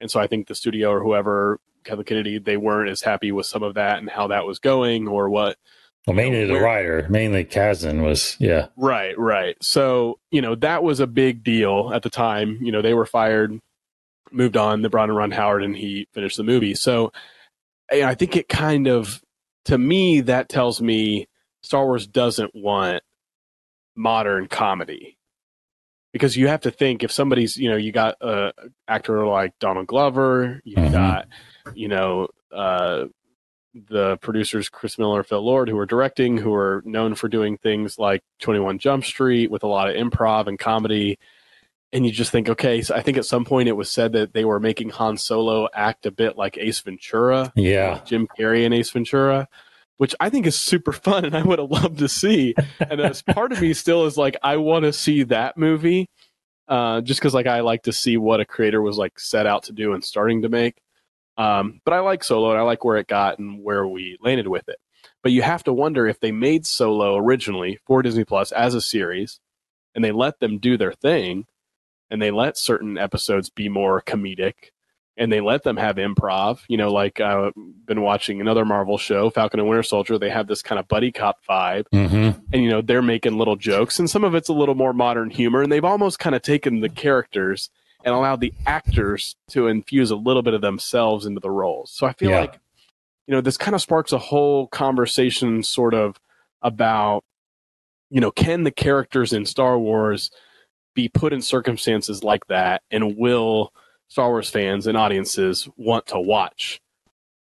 And so I think the studio or whoever, Kevin Kennedy, they weren't as happy with some of that and how that was going or what. Well, mainly the writer, mainly Kazan was, Right. So, that was a big deal at the time. They were fired, moved on, they brought in Ron Howard, and he finished the movie. So I think it kind of, to me, that tells me Star Wars doesn't want modern comedy. Because you have to think, if somebody's, you got an actor like Donald Glover, you've got, the producers Chris Miller, Phil Lord, who are directing, who are known for doing things like 21 Jump Street with a lot of improv and comedy. And you just think, okay, so I think at some point it was said that they were making Han Solo act a bit like Ace Ventura. Yeah. Jim Carrey and Ace Ventura, which I think is super fun and I would have loved to see. And as part of me still is like, I want to see that movie just because I like to see what a creator was set out to do and starting to make. But I like Solo, and I like where it got and where we landed with it. But you have to wonder if they made Solo originally for Disney Plus as a series, and they let them do their thing, and they let certain episodes be more comedic, and they let them have improv. I've been watching another Marvel show, Falcon and Winter Soldier. They have this kind of buddy cop vibe, and they're making little jokes, and some of it's a little more modern humor, and they've almost kind of taken the characters and allowed the actors to infuse a little bit of themselves into the roles. So I feel like, this kind of sparks a whole conversation sort of about, can the characters in Star Wars be put in circumstances like that? And will Star Wars fans and audiences want to watch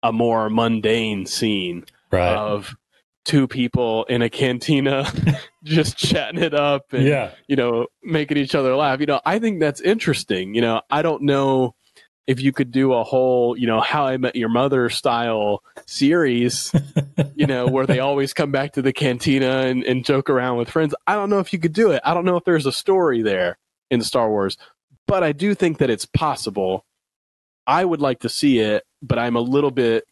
a more mundane scene of two people in a cantina just chatting it up and, making each other laugh? I think that's interesting. I don't know if you could do a whole, How I Met Your Mother style series, where they always come back to the cantina and joke around with friends. I don't know if you could do it. I don't know if there's a story there in Star Wars, but I do think that it's possible. I would like to see it, but I'm a little bit,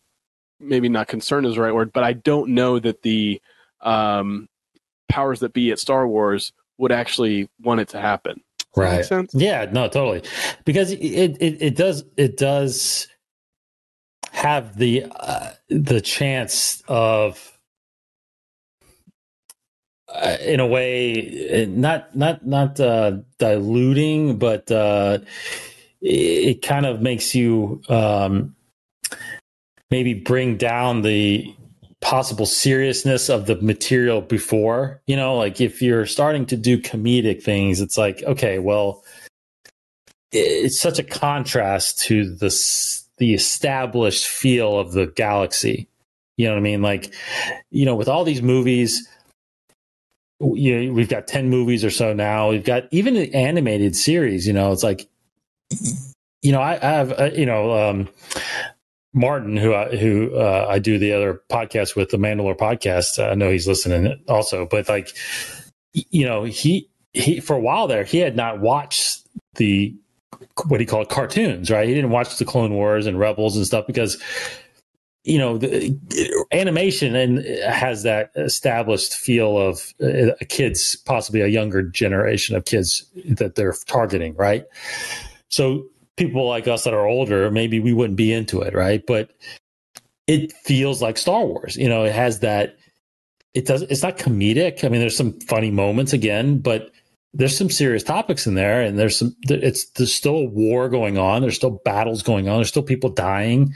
maybe not concerned is the right word, but I don't know that the powers that be at Star Wars would actually want it to happen. Does that make sense? Yeah, no, totally. Because it does have the chance of, in a way, not diluting, but it kind of makes you maybe bring down the possible seriousness of the material before. If you're starting to do comedic things, it's like, okay, well, it's such a contrast to the established feel of the galaxy. You know what I mean? With all these movies, we've got 10 movies or so now. We've got even an animated series. It's like, I have, Martin, who I do the other podcast with, the Mandalore podcast. I know he's listening also, but he for a while there, he had not watched the, what he called cartoons, right? He didn't watch the Clone Wars and Rebels and stuff because, the animation and has that established feel of kids, possibly a younger generation of kids that they're targeting, right? So people like us that are older, maybe we wouldn't be into it, right? But it feels like Star Wars. It has that. It's not comedic. I mean, there's some funny moments again, but there's some serious topics in there, and there's still a war going on. There's still battles going on. There's still people dying.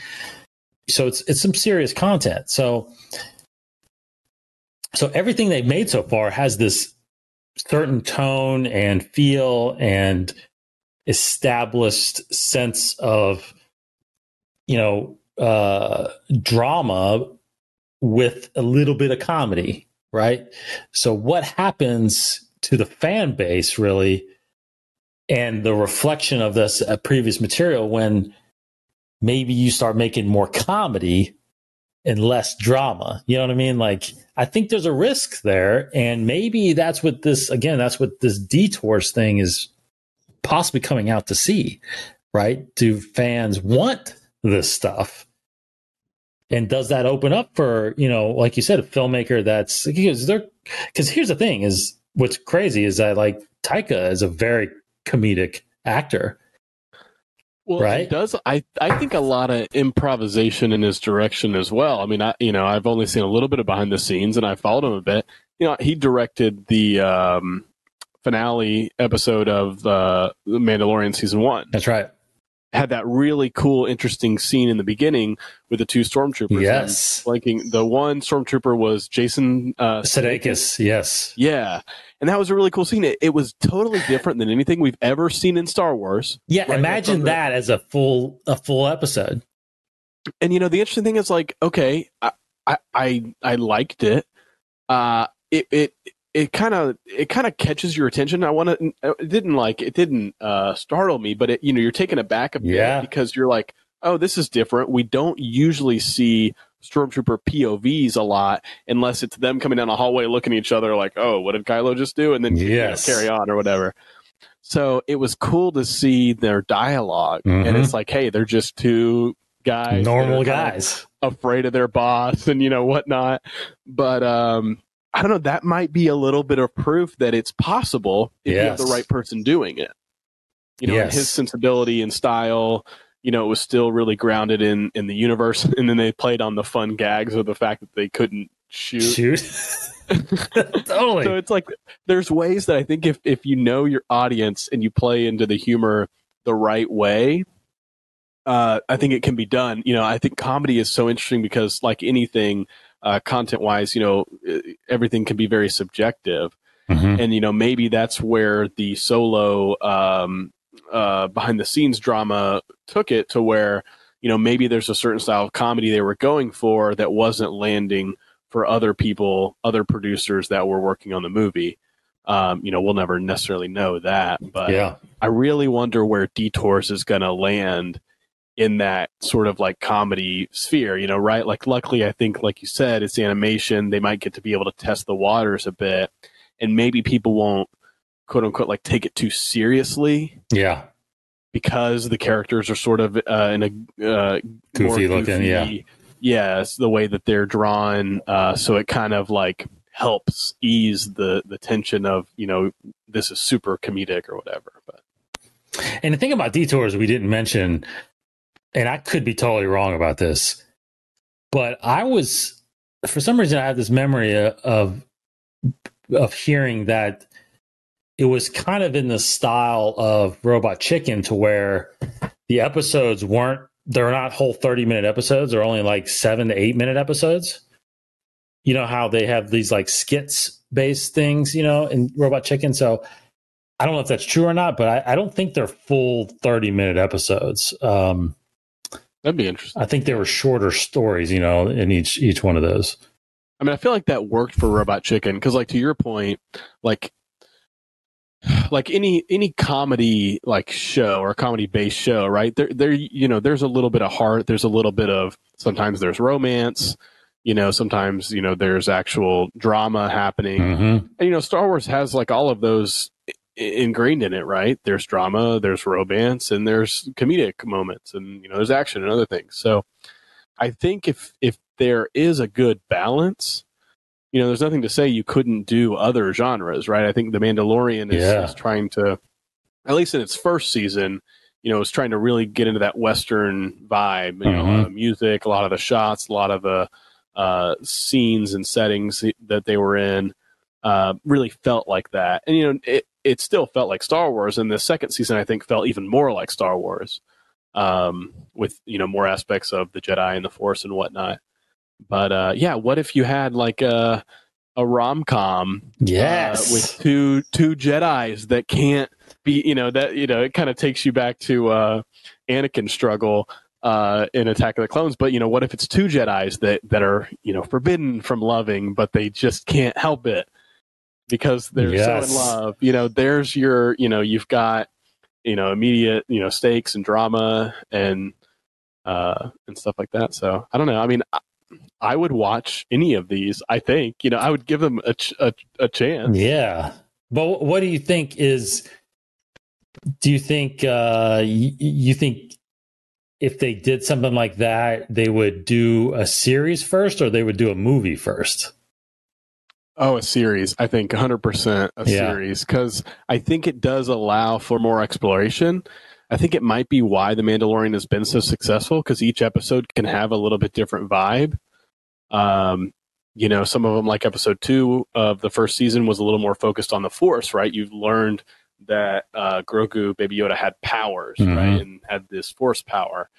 So it's some serious content. So everything they've made so far has this certain tone and feel and established sense of, drama with a little bit of comedy, right? So what happens to the fan base really, and the reflection of this previous material when maybe you start making more comedy and less drama. You know what I mean? Like, I think there's a risk there, and maybe that's what this Detours thing is possibly coming out to see, right? Do fans want this stuff? And does that open up for, like you said, a filmmaker because here's the thing is what's crazy is that like Taika is a very comedic actor. Well, right? He does. I think a lot of improvisation in his direction as well. I mean, I've only seen a little bit of behind the scenes, and I followed him a bit. He directed the finale episode of The Mandalorian season 1. That's right. Had that really cool, interesting scene in the beginning with the two stormtroopers. Yes. Blanking. The one stormtrooper was Jason Sudeikis. Yes. Yeah. And that was a really cool scene. It was totally different than anything we've ever seen in Star Wars. Yeah, right? Imagine that as a full episode. And the interesting thing is like, okay, I liked it. It kind of catches your attention. It didn't startle me, but you're taken aback a bit because you're like, oh, this is different. We don't usually see Stormtrooper POVs a lot unless it's them coming down the hallway looking at each other like, oh, what did Kylo just do? And then carry on or whatever. So it was cool to see their dialogue. Mm-hmm. And it's like, hey, they're just two guys. Normal guys. Afraid of their boss and, whatnot. But I don't know. That might be a little bit of proof that it's possible if you have the right person doing it. And his sensibility and style, it was still really grounded in the universe. And then they played on the fun gags of the fact that they couldn't shoot. Totally. So it's like there's ways that I think if you know your audience and you play into the humor the right way, I think it can be done. I think comedy is so interesting because like anything, content wise, everything can be very subjective. Mm-hmm. And, maybe that's where the Solo behind the scenes drama took it to where, maybe there's a certain style of comedy they were going for that wasn't landing for other people, other producers that were working on the movie. We'll never necessarily know that, but I really wonder where Detours is going to land in that sort of like comedy sphere, right? Like, luckily, I think, like you said, it's animation. They might get to be able to test the waters a bit, and maybe people won't, quote unquote, like take it too seriously. Yeah. Because the characters are sort of in a goofy looking, it's the way that they're drawn. So it kind of like helps ease the tension of, this is super comedic or whatever. But and the thing about Detours we didn't mention, and I could be totally wrong about this, but for some reason I have this memory of hearing that it was kind of in the style of Robot Chicken to where the episodes they're not whole 30-minute episodes. They're only like 7 to 8 minute episodes. You know how they have these like skits based things, in Robot Chicken. So I don't know if that's true or not, but I don't think they're full 30-minute episodes. That'd be interesting. I think there were shorter stories, in each one of those. I mean, I feel like that worked for Robot Chicken because, like, to your point, like any comedy like show or comedy based show, right? There, there's a little bit of heart. There's a little bit of, sometimes there's romance, sometimes, there's actual drama happening. Mm-hmm. And, Star Wars has like all of those ingrained in it, right? There's drama, there's romance, and there's comedic moments, and, there's action and other things. So I think if there is a good balance, there's nothing to say you couldn't do other genres, right? I think The Mandalorian is trying to, at least in its first season, is trying to really get into that Western vibe. A lot of the music, a lot of the shots, a lot of the scenes and settings that they were in really felt like that. And, it still felt like Star Wars. And the second season, I think, felt even more like Star Wars with, more aspects of the Jedi and the Force and whatnot. But what if you had like a rom-com with two Jedis that can't be, it kind of takes you back to Anakin's struggle in Attack of the Clones. But, what if it's two Jedis that are, forbidden from loving, but they just can't help it because they're so in love? There's your, you've got, immediate, stakes and drama and stuff like that. So I don't know. I mean, I would watch any of these. I think, I would give them a chance. Yeah. But what do you think do you think, you think if they did something like that, they would do a series first or they would do a movie first? Oh, a series. I think 100% a series, because I think it does allow for more exploration. I think it might be why The Mandalorian has been so successful, because each episode can have a little bit different vibe. Some of them, like episode 2 of the first season, was a little more focused on the Force, right? You've learned that Grogu, Baby Yoda, had powers, right? And had this Force power.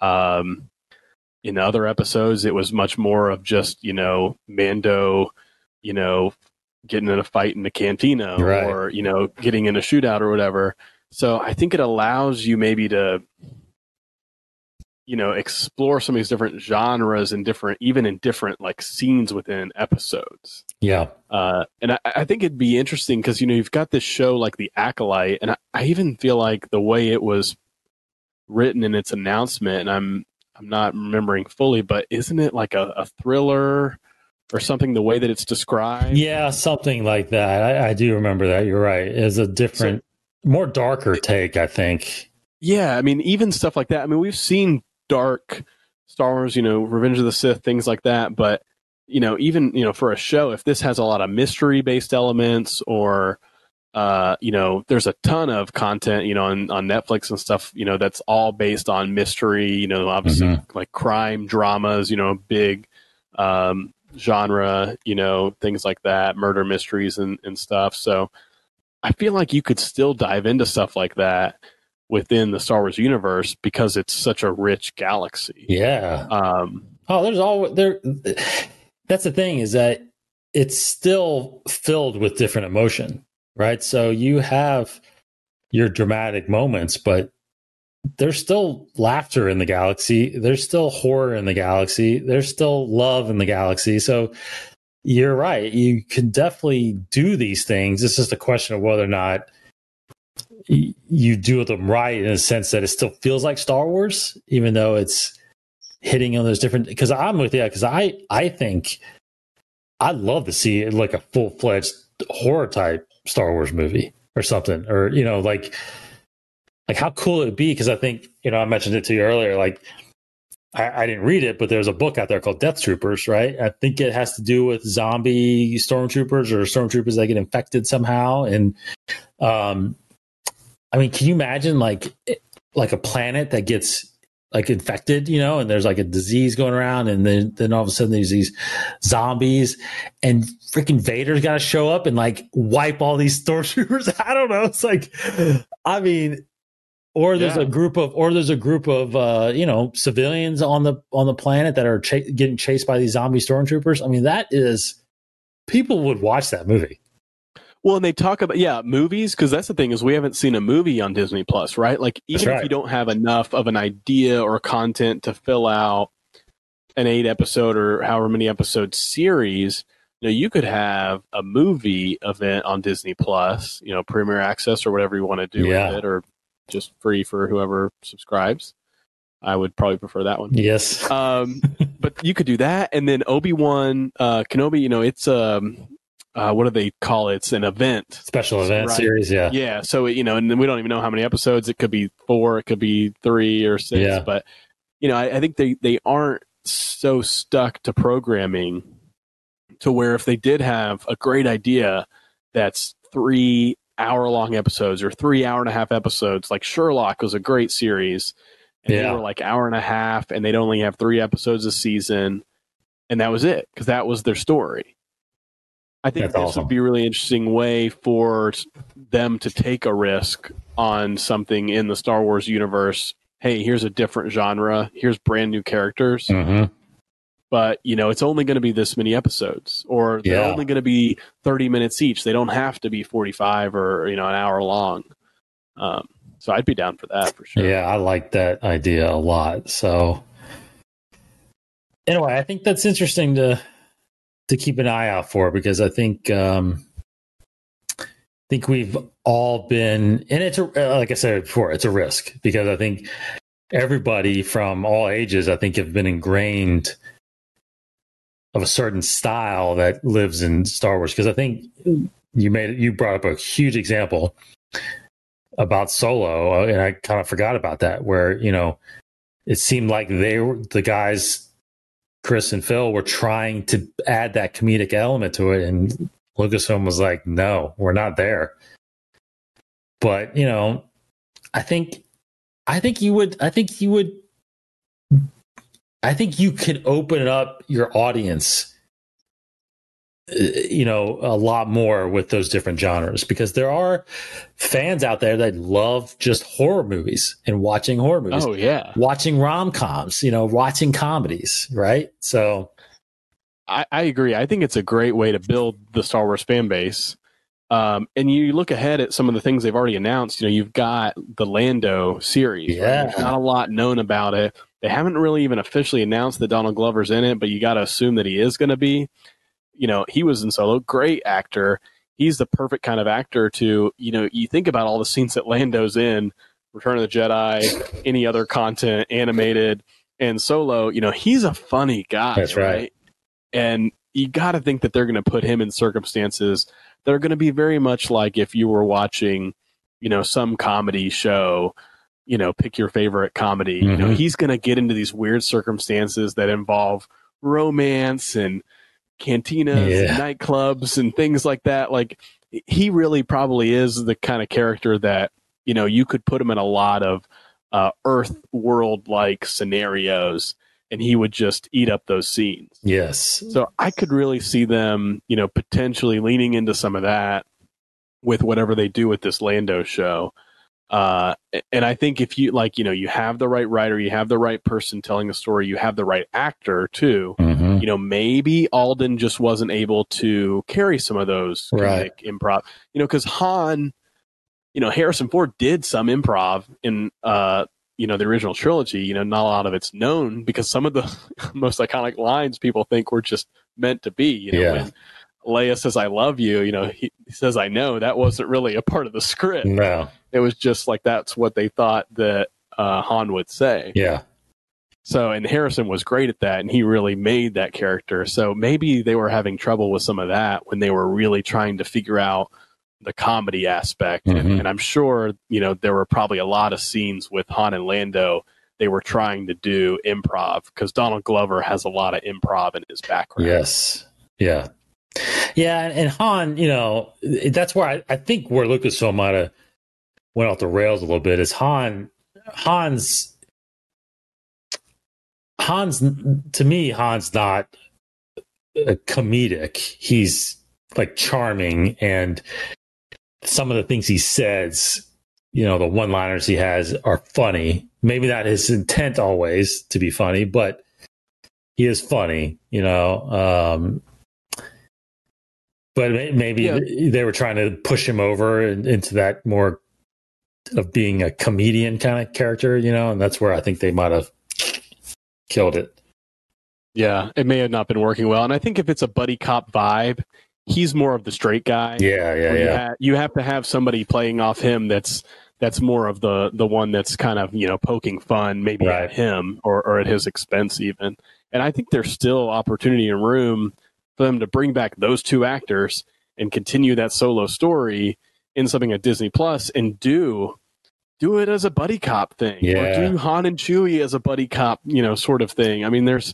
In other episodes, it was much more of just, Mando, getting in a fight in the cantina, right, or, getting in a shootout or whatever. So I think it allows you maybe to, explore some of these different genres and even in different like scenes within episodes. Yeah. And I think it'd be interesting because, you've got this show like The Acolyte, and I even feel like the way it was written in its announcement, and I'm not remembering fully, but isn't it like a thriller or something, the way that it's described? Yeah, something like that. I do remember that. You're right. It's a different, more darker take, I think. Yeah, I mean, even stuff like that. I mean, we've seen dark Star Wars, Revenge of the Sith, things like that. But, even, for a show, if this has a lot of mystery-based elements, or, there's a ton of content, on Netflix and stuff, that's all based on mystery, obviously like crime dramas, big genre, things like that, murder mysteries and stuff. So I feel like you could still dive into stuff like that within the Star Wars universe, because it's such a rich galaxy. Yeah. There's always there. That's the thing, is that it's still filled with different emotion, right? So you have your dramatic moments, but there's still laughter in the galaxy. There's still horror in the galaxy. There's still love in the galaxy. So you're right. You can definitely do these things. It's just a question of whether or not you do them right, in a sense that it still feels like Star Wars, even though it's hitting on those different. Because I'm with you. Because I think I'd love to see like a full-fledged horror type Star Wars movie or something, or like how cool it would be. Because I think I mentioned it to you earlier. Like I didn't read it, but there's a book out there called Death Troopers, right? I think it has to do with zombie stormtroopers, or stormtroopers that get infected somehow, and I mean, can you imagine like a planet that gets like infected, and there's like a disease going around, and then all of a sudden there's these zombies, and freaking Vader's got to show up and like wipe all these stormtroopers. I don't know. It's like, I mean, or there's a group of civilians on the planet that are getting chased by these zombie stormtroopers. I mean, people would watch that movie. Well, and they talk about, movies, because that's the thing, is we haven't seen a movie on Disney Plus, right? Like, even if you don't have enough of an idea or content to fill out an 8-episode or however many episode series, you could have a movie event on Disney Plus, Premier Access or whatever you want to do with it, or just free for whoever subscribes. I would probably prefer that one. Yes. But you could do that, and then Obi-Wan Kenobi, it's what do they call it? It's an event. Special event series, yeah. Yeah, so, and then we don't even know how many episodes. It could be 4, it could be 3 or 6. Yeah. But, I think they aren't so stuck to programming to where if they did have a great idea that's 3-hour-long episodes or 3-hour-and-a-half episodes, like Sherlock was a great series, and they were like hour and a half, and they'd only have 3 episodes a season, and that was it, because that was their story. I think this would be a really interesting way for them to take a risk on something in the Star Wars universe. Hey, here's a different genre. Here's brand new characters. But, it's only going to be this many episodes, or they're only going to be 30 minutes each. They don't have to be 45 or, an hour long. So I'd be down for that for sure. Yeah, I like that idea a lot. So anyway, I think that's interesting to keep an eye out for, because I think we've all been, and it's like I said before, it's a risk, because I think everybody from all ages, I think, have been ingrained of a certain style that lives in Star Wars. Because I think you brought up a huge example about Solo, and I kind of forgot about that, where it seemed like the guys, Chris and Phil, were trying to add that comedic element to it, and Lucasfilm was like, "No, we're not there." But I think you could open up your audience, a lot more with those different genres, because there are fans out there that love just horror movies and watching horror movies. Oh yeah, watching rom-coms, watching comedies, right? So I agree. I think it's a great way to build the Star Wars fan base. And you look ahead at some of the things they've already announced. You've got the Lando series. Yeah. Right? There's not a lot known about it. They haven't really even officially announced that Donald Glover's in it, but you got to assume that he is going to be. He was in Solo, great actor. He's the perfect kind of actor to, you think about all the scenes that Lando's in, Return of the Jedi, any other content, animated, and Solo, he's a funny guy. That's right. And you got to think that they're going to put him in circumstances that are going to be very much like if you were watching, some comedy show, pick your favorite comedy. Mm-hmm. He's going to get into these weird circumstances that involve romance and cantinas and nightclubs and things like that. Like, he really probably is the kind of character that you could put him in a lot of Earth world like scenarios, and he would just eat up those scenes. Yes. So I could really see them potentially leaning into some of that with whatever they do with this Lando show. And I think if you you have the right writer, you have the right person telling the story, you have the right actor too. Mm-hmm. Maybe Alden just wasn't able to carry some of those comedic improv. Because Han, Harrison Ford did some improv in the original trilogy. Not a lot of it's known because some of the most iconic lines people think were just meant to be. When Leia says "I love you," he says "I know." That wasn't really a part of the script. No, it was just like that's what they thought that Han would say. Yeah. So, and Harrison was great at that, and he really made that character. So maybe they were having trouble with some of that when they were really trying to figure out the comedy aspect. Mm-hmm. And I'm sure, there were probably a lot of scenes with Han and Lando. They were trying to do improv because Donald Glover has a lot of improv in his background. Yes. Yeah. Yeah. And Han, that's where I think where Lucasfilm might have went off the rails a little bit is Han's to me, Han's not a comedic. He's like charming, and some of the things he says, the one-liners he has are funny. Maybe not his intent always to be funny, but he is funny, but maybe they were trying to push him over into that more of being a comedian kind of character, and that's where I think they might have killed it. Yeah, it may have not been working well. And I think if it's a buddy cop vibe, he's more of the straight guy. Yeah. You have to have somebody playing off him that's more of the one that's kind of, poking fun maybe at him or at his expense even. And I think there's still opportunity and room for them to bring back those two actors and continue that Solo story in something at Disney Plus and do it as a buddy cop thing, or do Han and Chewie as a buddy cop, sort of thing. I mean, there's,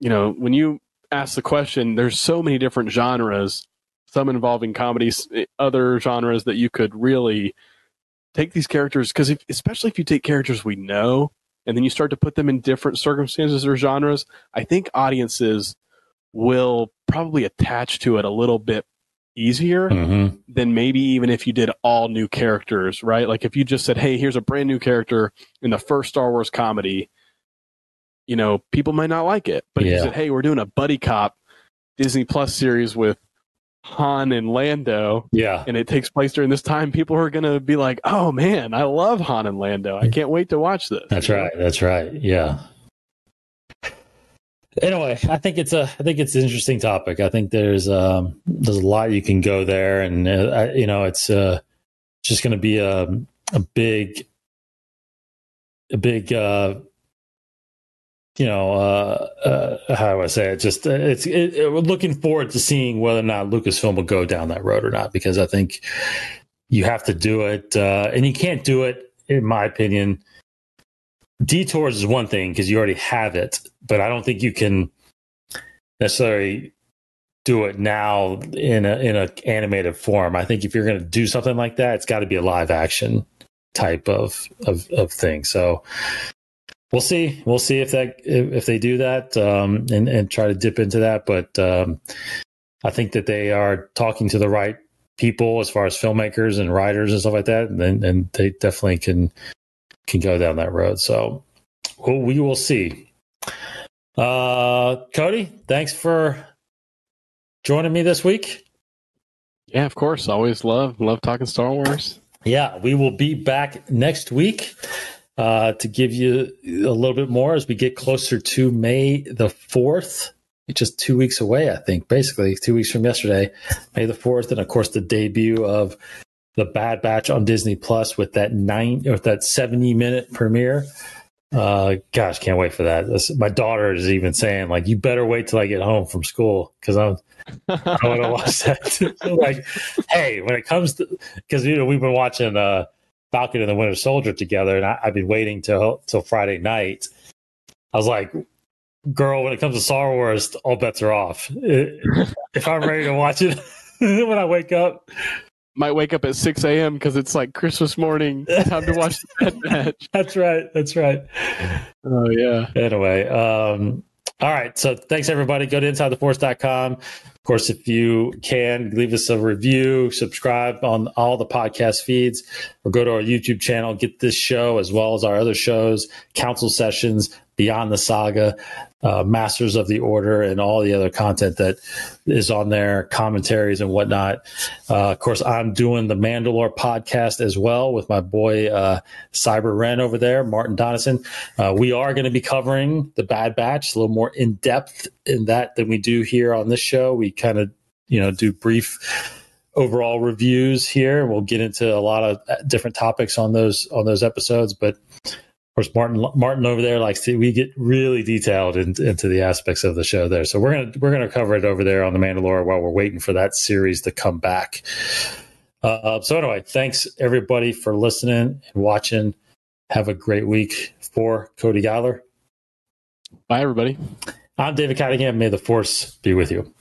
when you ask the question, there's so many different genres, some involving comedies, other genres that you could really take these characters, because especially if you take characters we know and then you start to put them in different circumstances or genres, I think audiences will probably attach to it a little bit easier than maybe even if you did all new characters, right? Like if you just said, hey, here's a brand new character in the first Star Wars comedy, people might not like it. But if you said, hey, we're doing a buddy cop Disney Plus series with Han and Lando, and it takes place during this time, people are going to be like, oh man, I love Han and Lando. I can't wait to watch this. That's right. Yeah. Anyway, I think it's an interesting topic. I think there's a lot you can go there, and it's just going to be a big how do I say it? Just we're looking forward to seeing whether or not Lucasfilm will go down that road or not, because I think you have to do it, and you can't do it, in my opinion. Detours is one thing because you already have it, but I don't think you can necessarily do it now in a animated form. I think if you're going to do something like that, it's got to be a live action type of thing. So we'll see. We'll see if they do that, and try to dip into that. But I think that they are talking to the right people as far as filmmakers and writers and stuff like that, and they definitely can go down that road. So we will see. Cody, thanks for joining me this week. Yeah, of course. Always love talking Star Wars. Yeah, we will be back next week to give you a little bit more as we get closer to May the 4th. Just 2 weeks away, I think, basically 2 weeks from yesterday, May the 4th. And of course, the debut of The Bad Batch on Disney Plus with that 70-minute premiere. Gosh, can't wait for that. My daughter is even saying, like, you better wait till I get home from school because I want to watch that. Like, hey, when it comes to, because we've been watching Falcon and the Winter Soldier together, and I've been waiting till Friday night. I was like, girl, when it comes to Star Wars, all bets are off. If I'm ready to watch it when I wake up. Might wake up at 6 a.m. because it's like Christmas morning. Time to watch the Bad Batch. That's right. Oh, yeah. Anyway, all right. So thanks, everybody. Go to InsideTheForce.com. Of course, if you can, leave us a review, subscribe on all the podcast feeds, or go to our YouTube channel, get this show as well as our other shows, Council Sessions, Beyond the Saga, Masters of the Order, and all the other content that is on there, commentaries and whatnot. Of course, I'm doing the Mandalore podcast as well with my boy Cyber Ren over there, Martin Donison. We are going to be covering The Bad Batch a little more in depth in that than we do here on this show. We kind of do brief overall reviews here. We'll get into a lot of different topics on those episodes, but of course, Martin over there we get really detailed into the aspects of the show there. So we're gonna cover it over there on the Mandalore while we're waiting for that series to come back. So anyway, thanks everybody for listening and watching. Have a great week. For Cody Geiler. Bye, everybody. I'm David Cottingham. May the Force be with you.